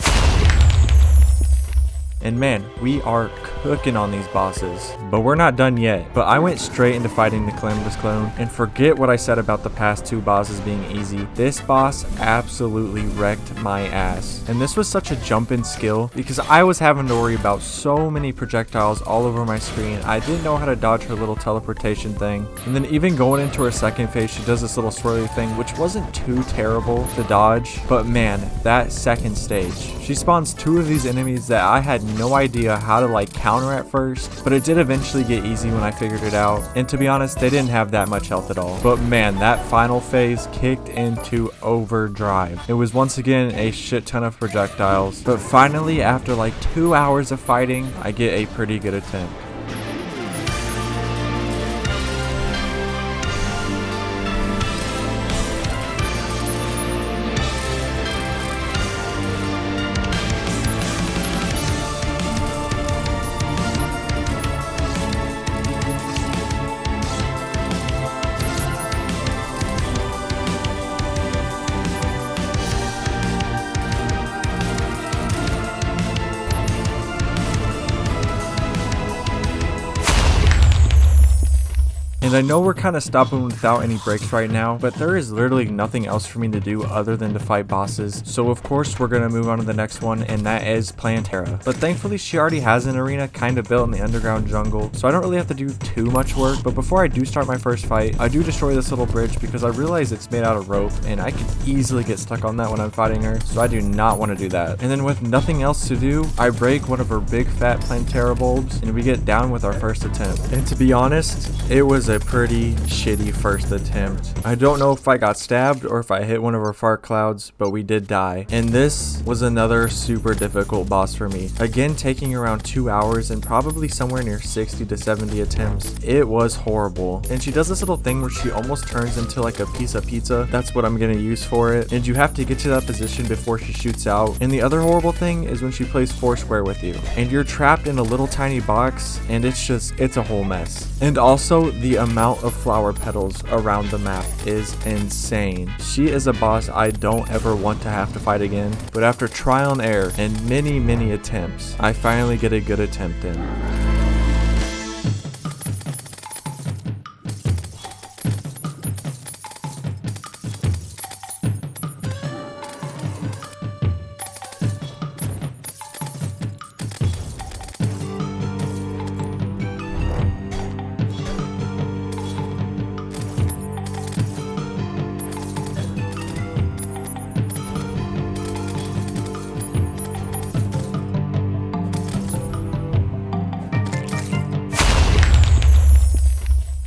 And man, we are cooking on these bosses. But we're not done yet. But I went straight into fighting the Calamitous clone. And forget what I said about the past 2 bosses being easy. This boss absolutely wrecked my ass. And this was such a jump in skill because I was having to worry about so many projectiles all over my screen. I didn't know how to dodge her little teleportation thing. And then even going into her second phase, she does this little swirly thing, which wasn't too terrible to dodge. But man, that second stage, she spawns 2 of these enemies that I had no idea how to like counter at first, but it did eventually get easy when I figured it out. And to be honest, they didn't have that much health at all. But man, that final phase kicked into overdrive. It was once again a shit ton of projectiles, but finally after like 2 hours of fighting, I get a pretty good attempt. And I know we're kind of stopping without any breaks right now, but there is literally nothing else for me to do other than to fight bosses. So of course we're going to move on to the next one, and that is Terraria. But thankfully she already has an arena kind of built in the underground jungle, so I don't really have to do too much work. But before I do start my first fight, I do destroy this little bridge because I realize it's made out of rope, and I could easily get stuck on that when I'm fighting her, so I do not want to do that. And then with nothing else to do, I break one of her big fat Terraria bulbs, and we get down with our first attempt. And to be honest, it was a pretty shitty first attempt. I don't know if I got stabbed or if I hit one of her fart clouds, but we did die. And this was another super difficult boss for me. Again, taking around 2 hours and probably somewhere near 60 to 70 attempts. It was horrible. And she does this little thing where she almost turns into like a piece of pizza. That's what I'm gonna use for it. And you have to get to that position before she shoots out. And the other horrible thing is when she plays Foursquare with you. And you're trapped in a little tiny box, and it's a whole mess. And also the amount of flower petals around the map is insane. She is a boss I don't ever want to have to fight again, but after trial and error and many attempts, I finally get a good attempt in.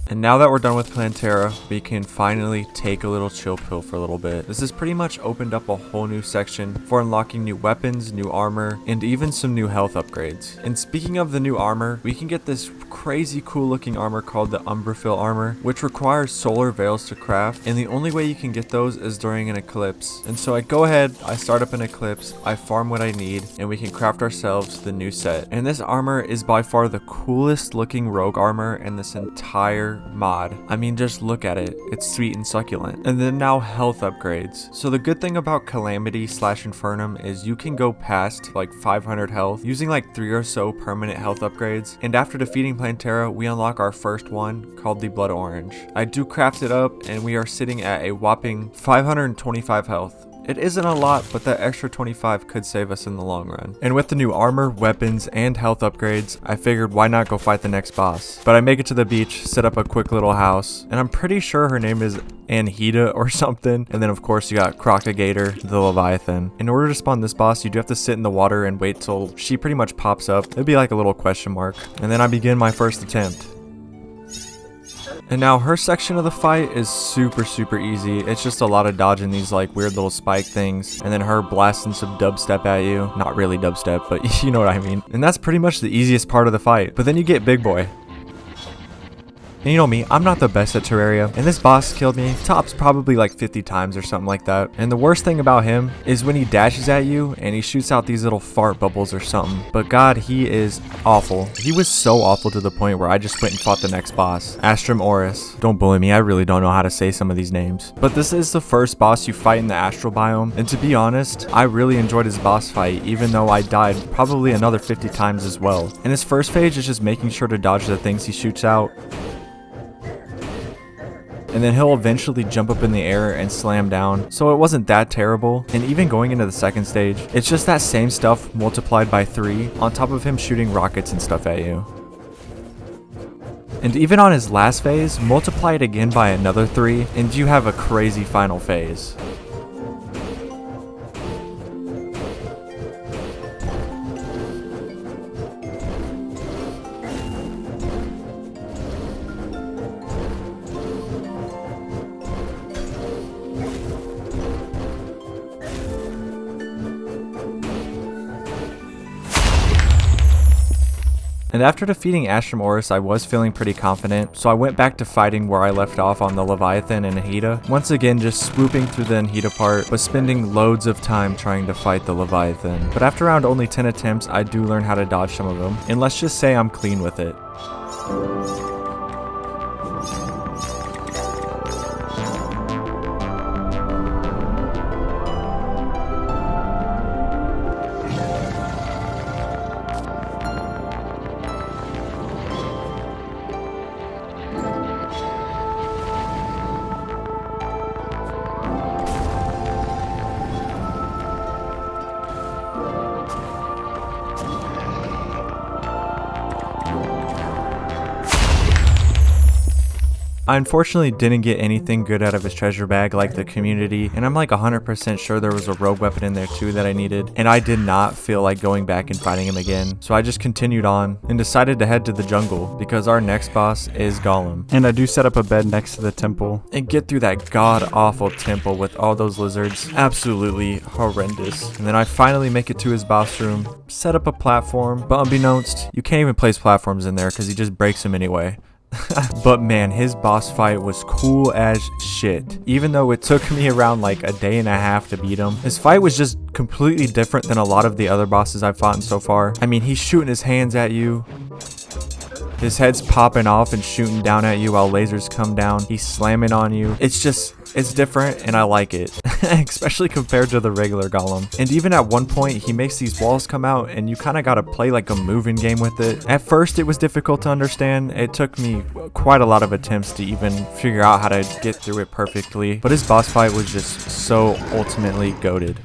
And now that we're done with Terraria, we can finally take a little chill pill for a little bit. This has pretty much opened up a whole new section for unlocking new weapons, new armor, and even some new health upgrades. And speaking of the new armor, we can get this crazy cool looking armor called the Umbraphil armor, which requires solar veils to craft, and the only way you can get those is during an eclipse. And so I go ahead, I start up an eclipse, I farm what I need, and we can craft ourselves the new set. And this armor is by far the coolest looking rogue armor in this entire mod. I mean, just look at it. It's sweet and succulent. And then now health upgrades. So the good thing about Calamity / Infernum is you can go past like 500 health using like 3 or so permanent health upgrades. And after defeating Terraria, we unlock our first one called the Blood Orange. I do craft it up, and we are sitting at a whopping 525 health. It isn't a lot, but that extra 25 could save us in the long run. And with the new armor, weapons, and health upgrades, I figured why not go fight the next boss. But I make it to the beach, set up a quick little house, and I'm pretty sure her name is Anhida or something. And then of course you got Crocagator, the Leviathan. In order to spawn this boss, you do have to sit in the water and wait till she pretty much pops up. It'd be like a little question mark. And then I begin my first attempt. And now her section of the fight is super easy. It's just a lot of dodging these like weird little spike things, and then her blasting some dubstep at you. Not really dubstep, but you know what I mean. And that's pretty much the easiest part of the fight. But then you get Big Boy. And you know me, I'm not the best at Terraria, and this boss killed me tops probably like 50 times or something like that. And the worst thing about him is when he dashes at you and he shoots out these little fart bubbles or something. But God, he is awful. He was so awful to the point where I just went and fought the next boss, Astrum Oris. Don't bully me, I really don't know how to say some of these names. But this is the first boss you fight in the astral biome, and to be honest, I really enjoyed his boss fight, even though I died probably another 50 times as well. And his first phase is just making sure to dodge the things he shoots out. And then he'll eventually jump up in the air and slam down, so it wasn't that terrible. And even going into the second stage, it's just that same stuff multiplied by 3 on top of him shooting rockets and stuff at you. And even on his last phase, multiply it again by another 3 and you have a crazy final phase. And after defeating Astrum Oris, I was feeling pretty confident, so I went back to fighting where I left off on the Leviathan and Anahita. Once again, just swooping through the Anahita part, but spending loads of time trying to fight the Leviathan. But after around only 10 attempts, I do learn how to dodge some of them, and let's just say I'm clean with it. I unfortunately didn't get anything good out of his treasure bag like the community, and I'm like 100% sure there was a rogue weapon in there too that I needed, and I did not feel like going back and fighting him again, so I just continued on and decided to head to the jungle because our next boss is Golem. And I do set up a bed next to the temple and get through that god-awful temple with all those lizards. Absolutely horrendous. And then I finally make it to his boss room, set up a platform, but unbeknownst, you can't even place platforms in there because he just breaks them anyway. But man, his boss fight was cool as shit. Even though it took me around like a day and a half to beat him, his fight was just completely different than a lot of the other bosses I've fought in so far. I mean, he's shooting his hands at you. His head's popping off and shooting down at you while lasers come down. He's slamming on you. It's different and I like it, especially compared to the regular Golem. And even at one point, he makes these walls come out and you kind of got to play like a moving game with it. At first, it was difficult to understand. It took me quite a lot of attempts to even figure out how to get through it perfectly. But his boss fight was just so ultimately goated.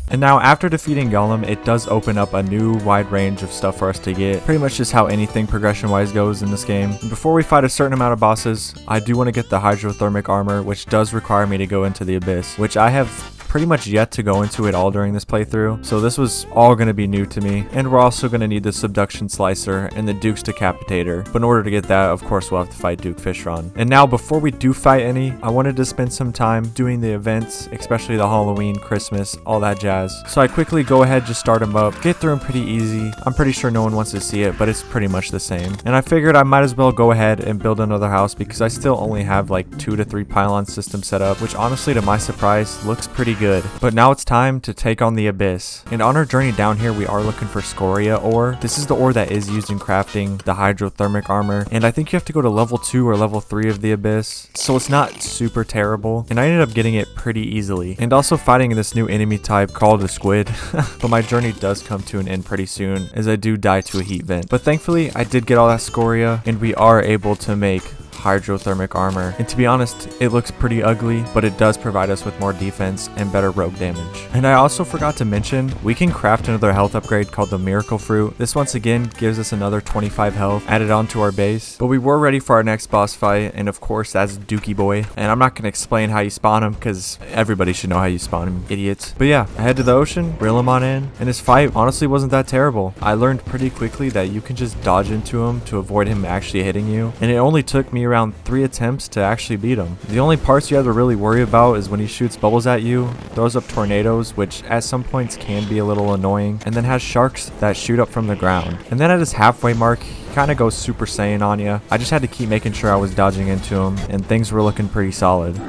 And now after defeating Golem, it does open up a new wide range of stuff for us to get. Pretty much just how anything progression wise goes in this game. Before we fight a certain amount of bosses, I do want to get the hydrothermic armor, which does require me to go into the abyss, which I have pretty much yet to go into it all during this playthrough, so this was all going to be new to me. And we're also going to need the subduction slicer and the Duke's decapitator, but in order to get that, of course, we'll have to fight Duke Fishron. And now before we do fight any, I wanted to spend some time doing the events, especially the Halloween, Christmas, all that jazz. So I quickly go ahead, just start them up, get through them pretty easy. I'm pretty sure no one wants to see it, but it's pretty much the same. And I figured I might as well go ahead and build another house because I still only have like 2 to 3 pylon systems set up, which honestly to my surprise looks pretty good. But now it's time to take on the abyss. And on our journey down here, we are looking for scoria ore. This is the ore that is used in crafting the hydrothermic armor. And I think you have to go to level 2 or level 3 of the abyss. So it's not super terrible. And I ended up getting it pretty easily. And also fighting this new enemy type called a squid. But my journey does come to an end pretty soon as I do die to a heat vent. But thankfully, I did get all that scoria and we are able to make hydrothermic armor. And to be honest, it looks pretty ugly, but it does provide us with more defense and better rogue damage. And I also forgot to mention, we can craft another health upgrade called the Miracle Fruit. This once again gives us another 25 health added onto our base. But we were ready for our next boss fight, and of course that's Dookie Boy. And I'm not going to explain how you spawn him because everybody should know how you spawn him, idiots. But yeah, I head to the ocean, reel him on in, and his fight honestly wasn't that terrible. I learned pretty quickly that you can just dodge into him to avoid him actually hitting you, and it only took me around 3 attempts to actually beat him. The only parts you have to really worry about is when he shoots bubbles at you, throws up tornadoes, which at some points can be a little annoying, and then has sharks that shoot up from the ground. And then at his halfway mark, he kind of goes Super Saiyan on you. I just had to keep making sure I was dodging into him, and things were looking pretty solid.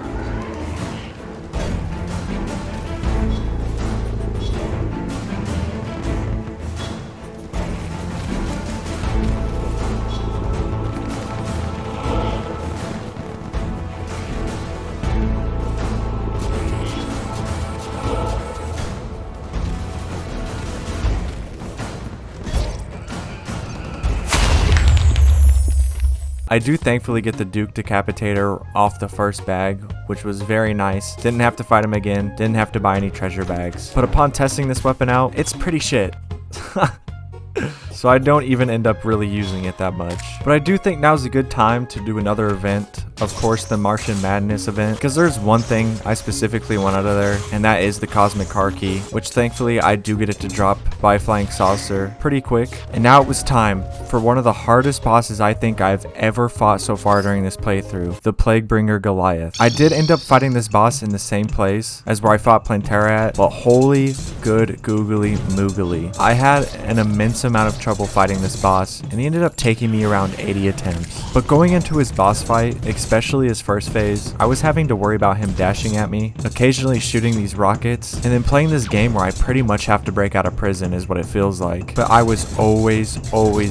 I do thankfully get the Duke Decapitator off the first bag, which was very nice. Didn't have to fight him again, didn't have to buy any treasure bags. But upon testing this weapon out, it's pretty shit. So I don't even end up really using it that much. But I do think now's a good time to do another event. Of course, the Martian Madness event, because there's one thing I specifically want out of there, and that is the Cosmic Car Key, which thankfully I do get it to drop by Flying Saucer pretty quick. And now it was time for one of the hardest bosses I think I've ever fought so far during this playthrough, the Plaguebringer Goliath. I did end up fighting this boss in the same place as where I fought Plantera at, but holy good googly moogly. I had an immense amount of trouble fighting this boss, and he ended up taking me around 80 attempts. But going into his boss fight, especially his first phase, I was having to worry about him dashing at me, occasionally shooting these rockets, and then playing this game where I pretty much have to break out of prison is what it feels like. But I was always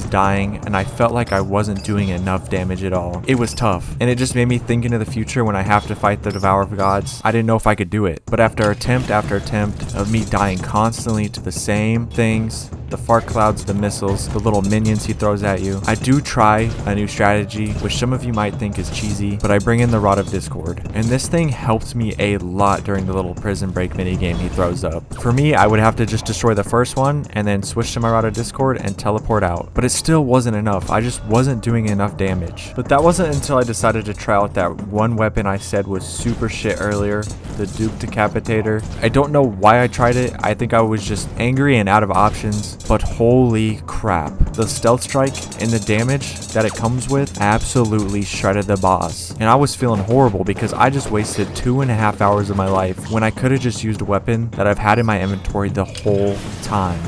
dying, and I felt like I wasn't doing enough damage at all. It was tough, and it just made me think into the future when I have to fight the Devourer of Gods. I didn't know if I could do it. But after attempt after attempt of me dying constantly to the same things, the fart clouds, the missiles, the little minions he throws at you, I do try a new strategy, which some of you might think is cheesy, but I bring in the Rod of Discord. And this thing helped me a lot during the little prison break minigame he throws up. For me, I would have to just destroy the first one and then switch to my Rod of Discord and teleport out. But it still wasn't enough. I just wasn't doing enough damage. But that wasn't until I decided to try out that one weapon I said was super shit earlier, the Duke Decapitator. I don't know why I tried it. I think I was just angry and out of options. But holy crap, the stealth strike and the damage that it comes with absolutely shredded the boss. And I was feeling horrible because I just wasted 2.5 hours of my life when I could have just used a weapon that I've had in my inventory the whole time.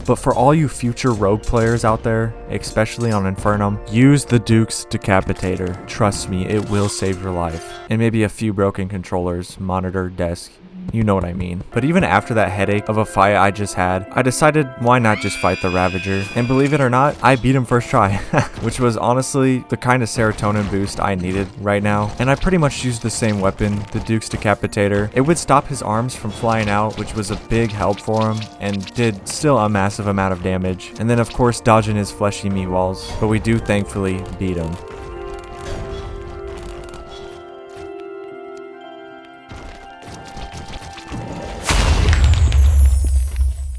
But for all you future rogue players out there, especially on Infernum, use the Duke's Decapitator. Trust me, it will save your life. And maybe a few broken controllers, monitor, desk. You know what I mean. But even after that headache of a fight I just had, I decided why not just fight the Ravager. And believe it or not, I beat him first try, which was honestly the kind of serotonin boost I needed right now. And I pretty much used the same weapon, the Duke's Decapitator. It would stop his arms from flying out, which was a big help for him, and did still a massive amount of damage. And then of course dodging his fleshy meat walls. But we do thankfully beat him.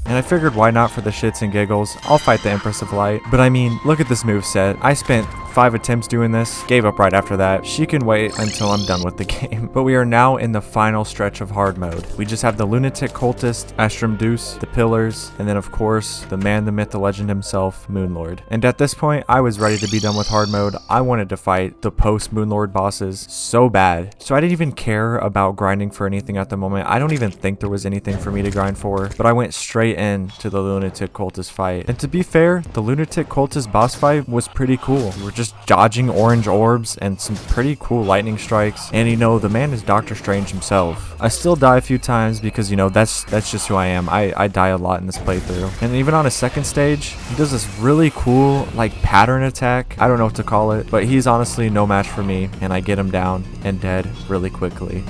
And I figured why not for the shits and giggles, I'll fight the Empress of Light. But I mean, look at this moveset. I spent 5 attempts doing this, gave up right after that. She can wait until I'm done with the game. But we are now in the final stretch of hard mode. We just have the Lunatic Cultist, Astrum Deuce, the Pillars, and then of course, the man, the myth, the legend himself, Moonlord. And at this point, I was ready to be done with hard mode. I wanted to fight the post-Moonlord bosses so bad. So I didn't even care about grinding for anything at the moment. I don't even think there was anything for me to grind for, but I went straight into the Lunatic Cultist fight. And to be fair, the Lunatic Cultist boss fight was pretty cool. We were just just dodging orange orbs and some pretty cool lightning strikes. And you know, the man is Doctor Strange himself. I still die a few times because, you know, that's just who I am. I die a lot in this playthrough. And even on his second stage, he does this really cool like pattern attack. I don't know what to call it, but he's honestly no match for me, and I get him down and dead really quickly.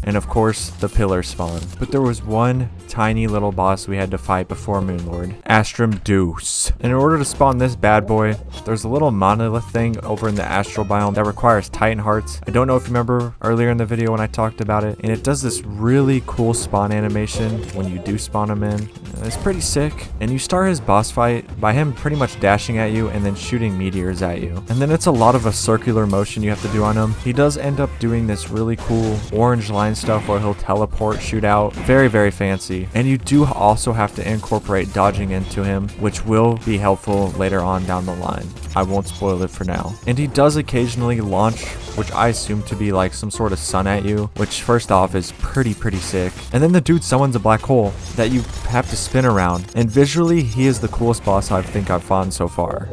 And of course, the pillar spawn. But there was one tiny little boss we had to fight before Moonlord, Astrum Deuce. And in order to spawn this bad boy, there's a little monolith thing over in the astral biome that requires Titan hearts. I don't know if you remember earlier in the video when I talked about it, and it does this really cool spawn animation when you do spawn him in. It's pretty sick. And you start his boss fight by him pretty much dashing at you and then shooting meteors at you. And then it's a lot of a circular motion you have to do on him. He does end up doing this really cool orange line stuff where he'll teleport, shoot out. Very, very fancy. And you do also have to incorporate dodging into him, which will be helpful later on down the line. I won't spoil it for now. And he does occasionally launch, which I assume to be like some sort of sun at you, which first off is pretty sick. And then the dude summons a black hole that you have to spin around. And visually, he is the coolest boss I think I've fought so far.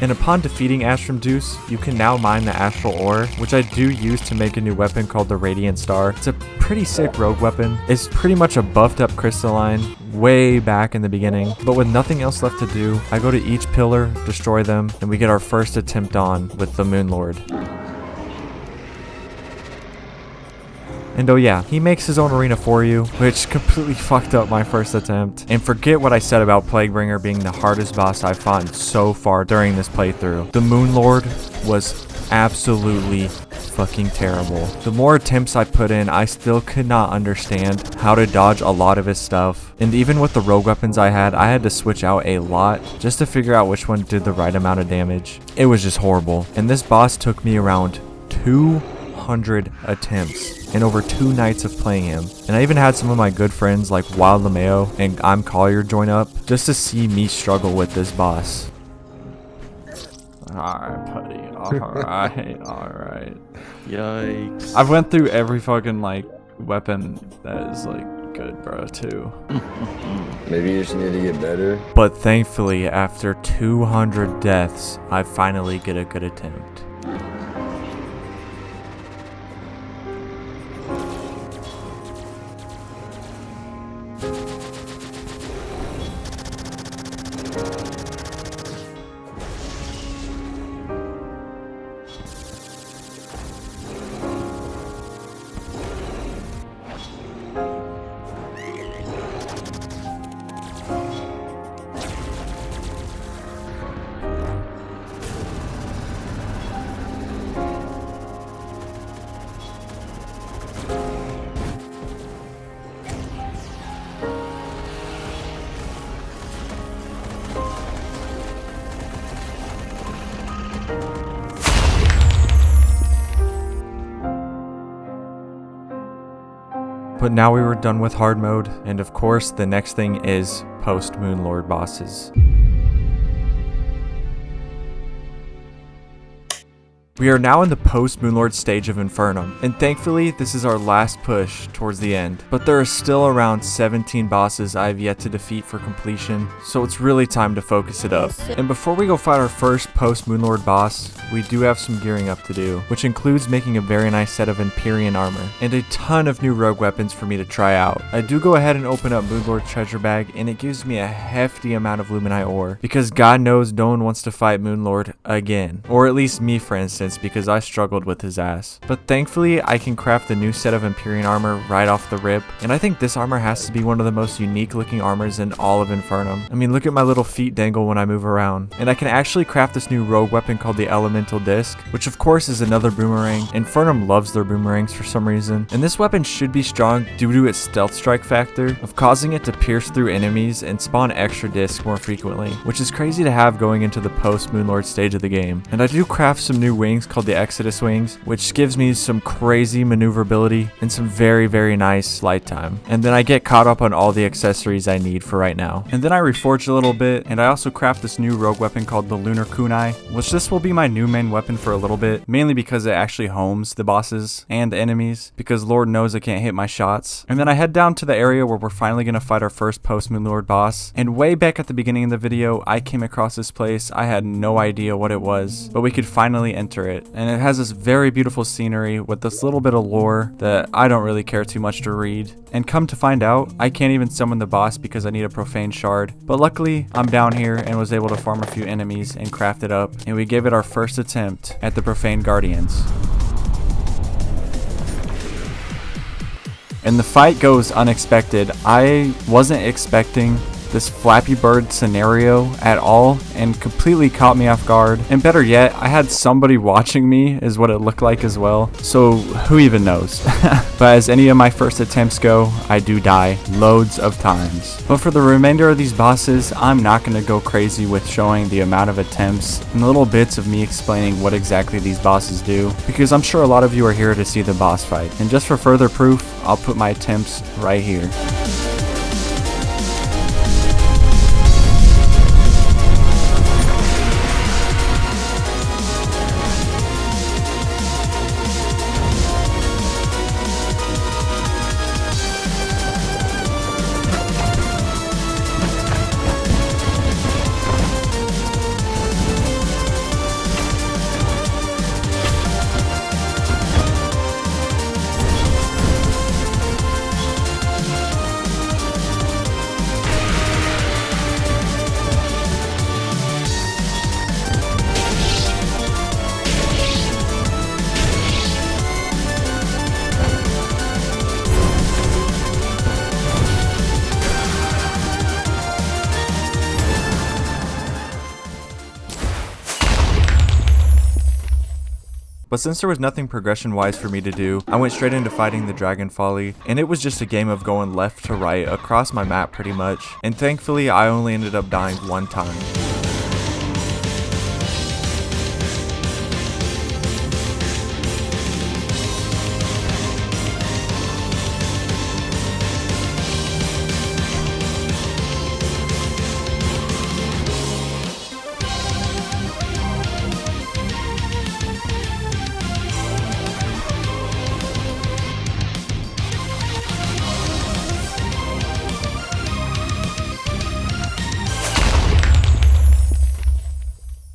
And upon defeating Astrum Deuce, you can now mine the Astral Ore, which I do use to make a new weapon called the Radiant Star. It's a pretty sick rogue weapon. It's pretty much a buffed up crystalline way back in the beginning, but with nothing else left to do, I go to each pillar, destroy them, and we get our first attempt on with the Moonlord. And oh yeah, he makes his own arena for you, which completely fucked up my first attempt. And forget what I said about Plaguebringer being the hardest boss I've fought so far during this playthrough. The Moonlord was absolutely fucking terrible. The more attempts I put in, I still could not understand how to dodge a lot of his stuff. And even with the rogue weapons I had to switch out a lot just to figure out which one did the right amount of damage. It was just horrible. And this boss took me around 200 attempts and over 2 nights of playing him. And I even had some of my good friends like Wild Lameo and I'm Collier join up just to see me struggle with this boss. Alright, buddy. Alright. Yikes. I've went through every fucking like weapon that is like good, bro, too. Maybe you just need to get better. But thankfully, after 200 deaths, I finally get a good attempt. But now we were done with hard mode, and of course the next thing is post Moonlord bosses. We are now in the post-Moonlord stage of Infernum, and thankfully this is our last push towards the end. But there are still around 17 bosses I have yet to defeat for completion, so it's really time to focus it up. And before we go fight our first post-Moonlord boss, we do have some gearing up to do, which includes making a very nice set of Empyrean armor, and a ton of new rogue weapons for me to try out. I do go ahead and open up Moonlord's treasure bag, and it gives me a hefty amount of Luminite ore, because God knows no one wants to fight Moonlord again, or at least me for instance. instance because I struggled with his ass. But thankfully, I can craft a new set of Empyrean armor right off the rip, and I think this armor has to be one of the most unique looking armors in all of Infernum. I mean, look at my little feet dangle when I move around. And I can actually craft this new rogue weapon called the Elemental Disc, which of course is another boomerang. Infernum loves their boomerangs for some reason, and this weapon should be strong due to its stealth strike factor of causing it to pierce through enemies and spawn extra discs more frequently, which is crazy to have going into the post Moonlord stage of the game. And I do craft some new wings called the Exodus wings, which gives me some crazy maneuverability and some very nice light time. And then I get caught up on all the accessories I need for right now. And then I reforge a little bit, and I also craft this new rogue weapon called the Lunar Kunai, which this will be my new main weapon for a little bit, mainly because it actually homes the bosses and the enemies, because Lord knows I can't hit my shots. And then I head down to the area where we're finally going to fight our first post Moonlord boss. And way back at the beginning of the video, I came across this place. I had no idea what it was, but we could finally enter it. And it has this very beautiful scenery with this little bit of lore that I don't really care too much to read. And come to find out, I can't even summon the boss because I need a profane shard. But luckily, I'm down here and was able to farm a few enemies and craft it up. And we gave it our first attempt at the profane guardians. And the fight goes unexpected. I wasn't expecting this Flappy Bird scenario at all and completely caught me off guard. And better yet, I had somebody watching me is what it looked like as well. So who even knows? But as any of my first attempts go, I do die loads of times. But for the remainder of these bosses, I'm not going to go crazy with showing the amount of attempts and little bits of me explaining what exactly these bosses do, because I'm sure a lot of you are here to see the boss fight. And just for further proof, I'll put my attempts right here. But since there was nothing progression-wise for me to do, I went straight into fighting the Dragon Folly, and it was just a game of going left to right across my map pretty much, and thankfully I only ended up dying one time.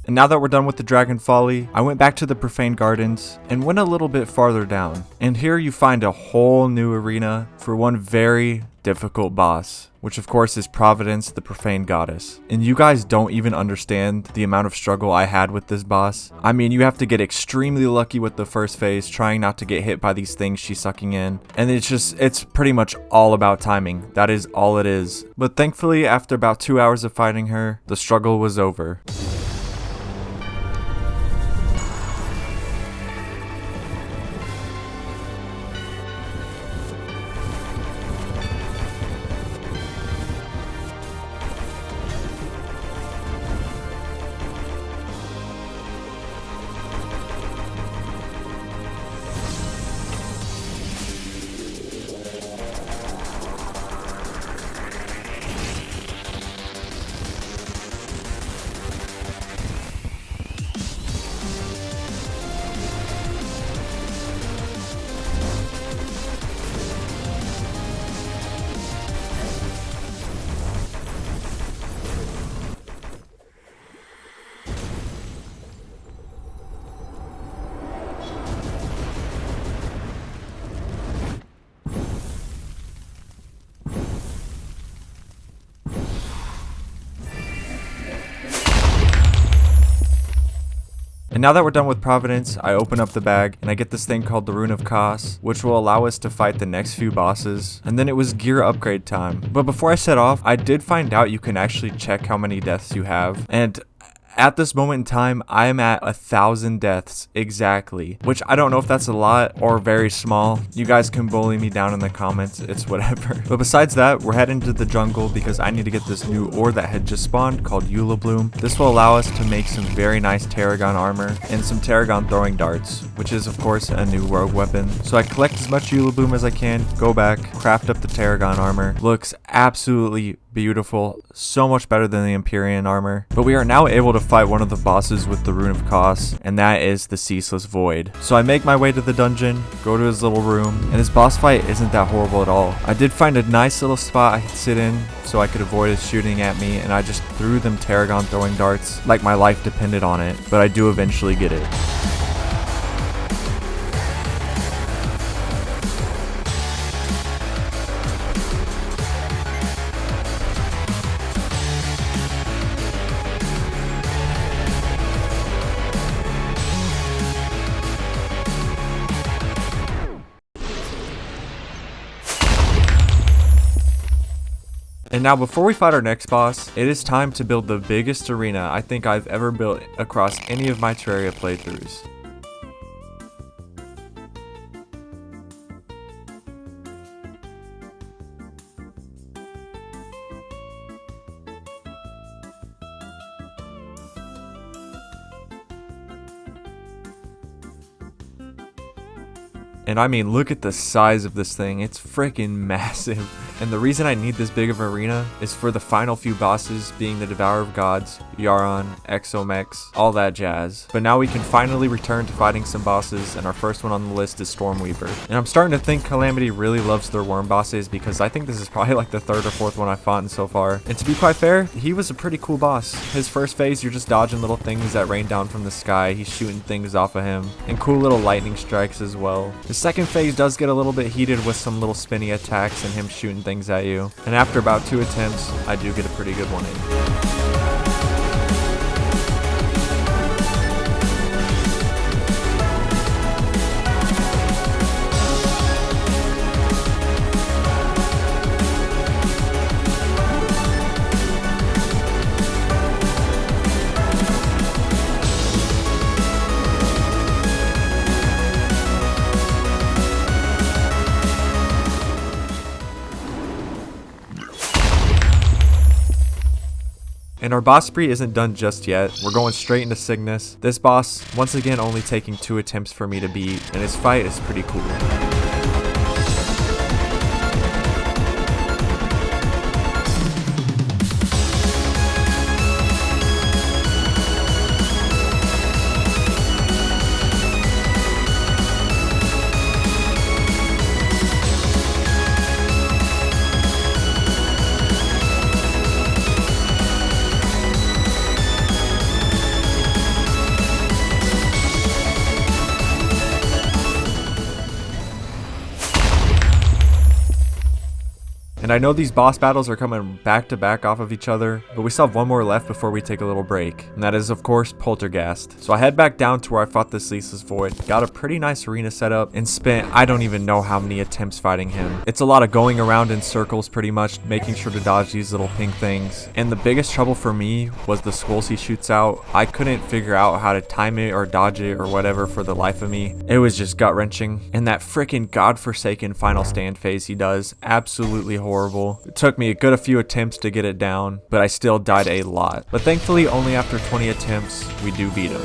And now that we're done with the Dragon Folly, I went back to the Profane Gardens and went a little bit farther down. And here you find a whole new arena for one very difficult boss, which of course is Providence, the Profane Goddess. And you guys don't even understand the amount of struggle I had with this boss. I mean, you have to get extremely lucky with the first phase, trying not to get hit by these things she's sucking in. And it's pretty much all about timing. That is all it is. But thankfully, after about 2 hours of fighting her, the struggle was over. And now that we're done with Providence, I open up the bag and I get this thing called the Rune of Kos, which will allow us to fight the next few bosses. And then it was gear upgrade time. But before I set off, I did find out you can actually check how many deaths you have. And at this moment in time, I am at 1,000 deaths exactly, which I don't know if that's a lot or very small. You guys can bully me down in the comments, it's whatever. But besides that, we're heading to the jungle because I need to get this new ore that had just spawned called Eula Bloom. This will allow us to make some very nice Tarragon armor and some Tarragon throwing darts, which is of course a new rogue weapon. So I collect as much Eula Bloom as I can, go back, craft up the Tarragon armor. Looks absolutely beautiful, so much better than the Empyrean armor. But we are now able to fight one of the bosses with the Rune of Kos, and that is the Ceaseless Void. So I make my way to the dungeon, go to his little room, and his boss fight isn't that horrible at all. I did find a nice little spot I could sit in so I could avoid his shooting at me, and I just threw them Tarragon throwing darts like my life depended on it, but I do eventually get it. And now before we fight our next boss, it is time to build the biggest arena I think I've ever built across any of my Terraria playthroughs. And I mean, look at the size of this thing. It's freaking massive. And the reason I need this big of an arena is for the final few bosses being the Devourer of Gods, Yaron, Exomex, all that jazz. But now we can finally return to fighting some bosses, and our first one on the list is Stormweaver. And I'm starting to think Calamity really loves their worm bosses because I think this is probably like the third or fourth one I've fought in so far. And to be quite fair, he was a pretty cool boss. His first phase, you're just dodging little things that rain down from the sky. He's shooting things off of him, and cool little lightning strikes as well. The second phase does get a little bit heated with some little spinny attacks and him shooting things at you. And after about 2 attempts, I do get a pretty good one in. And our boss spree isn't done just yet. We're going straight into Cygnus. This boss, once again, only taking 2 attempts for me to beat, and his fight is pretty cool. And I know these boss battles are coming back to back off of each other, but we still have one more left before we take a little break. And that is, of course, Poltergeist. So I head back down to where I fought the Ceaseless Void, got a pretty nice arena set up, and spent I don't even know how many attempts fighting him. It's a lot of going around in circles pretty much, making sure to dodge these little pink things. And the biggest trouble for me was the skulls he shoots out. I couldn't figure out how to time it or dodge it or whatever for the life of me. It was just gut-wrenching. And that freaking godforsaken final stand phase he does, absolutely horrible. It took me a good few attempts to get it down, but I still died a lot. But thankfully, only after 20 attempts, we do beat him.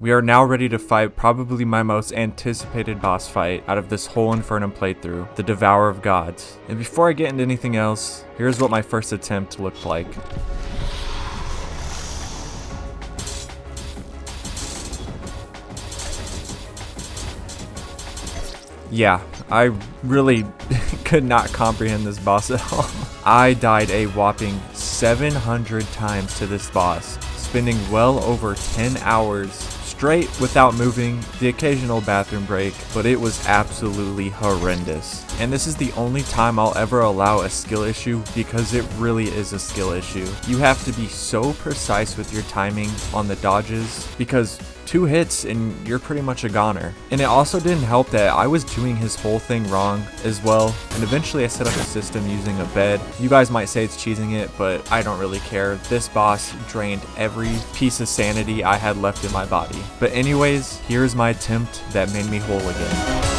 We are now ready to fight probably my most anticipated boss fight out of this whole Infernum playthrough, the Devourer of Gods. And before I get into anything else, here's what my first attempt looked like. Yeah, I really could not comprehend this boss at all. I died a whopping 700 times to this boss, spending well over 10 hours straight without moving, the occasional bathroom break, but it was absolutely horrendous. And this is the only time I'll ever allow a skill issue because it really is a skill issue. You have to be so precise with your timing on the dodges because 2 hits and you're pretty much a goner. And it also didn't help that I was doing his whole thing wrong as well, and eventually I set up a system using a bed. You guys might say it's cheesing it, but I don't really care. This boss drained every piece of sanity I had left in my body. But anyways, here's my attempt that made me whole again.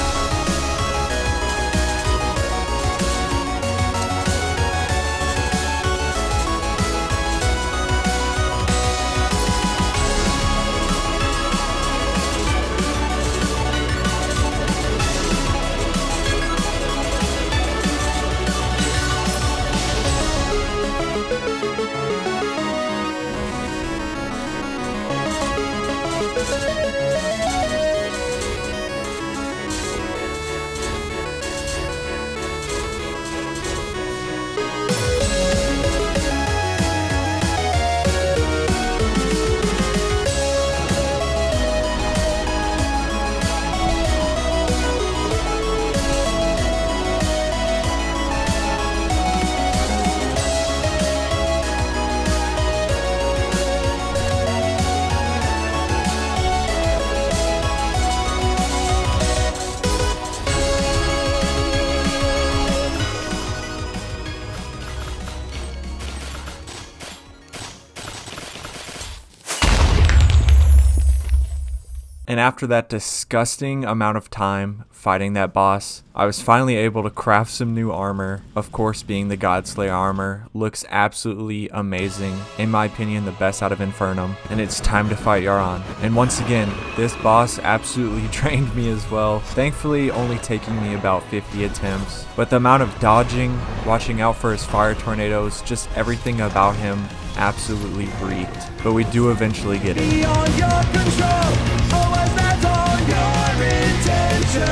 And after that disgusting amount of time fighting that boss, I was finally able to craft some new armor. Of course, being the Godslayer armor looks absolutely amazing. In my opinion, the best out of Infernum. And it's time to fight Yaron. And once again, this boss absolutely drained me as well. Thankfully, only taking me about 50 attempts. But the amount of dodging, watching out for his fire tornadoes, just everything about him absolutely reeked. But we do eventually get it. Beyond your control, or was that all your intention?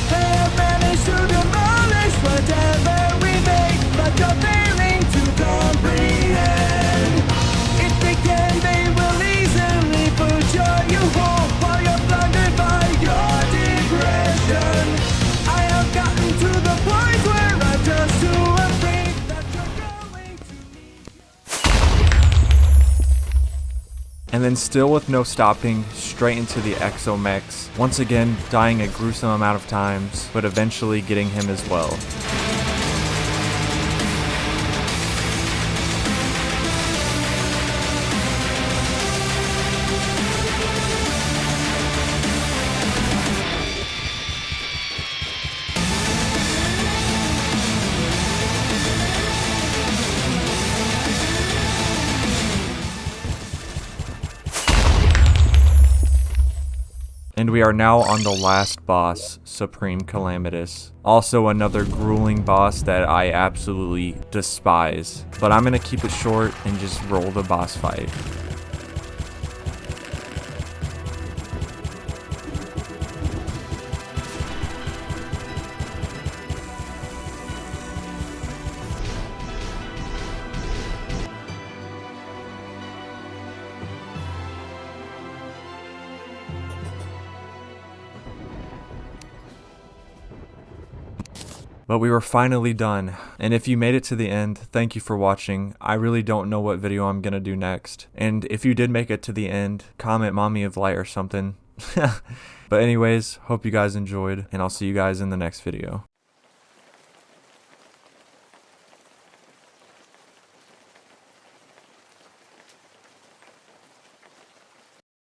Have managed to demolish whatever we make, but you're failing to comprehend. If they can, they will easily butcher you whole while you're plundered by your digression. I have gotten to the point where I'm just too afraid that you're going to need. And then still with no stopping, straight into the Exomex, once again dying a gruesome amount of times, but eventually getting him as well. And we are now on the last boss, Supreme Calamitous. Also another grueling boss that I absolutely despise. But I'm gonna keep it short and just roll the boss fight. But we were finally done, and if you made it to the end, thank you for watching. I really don't know what video I'm gonna do next, and if you did make it to the end, comment Mommy of Light or something. But anyways, hope you guys enjoyed, and I'll see you guys in the next video.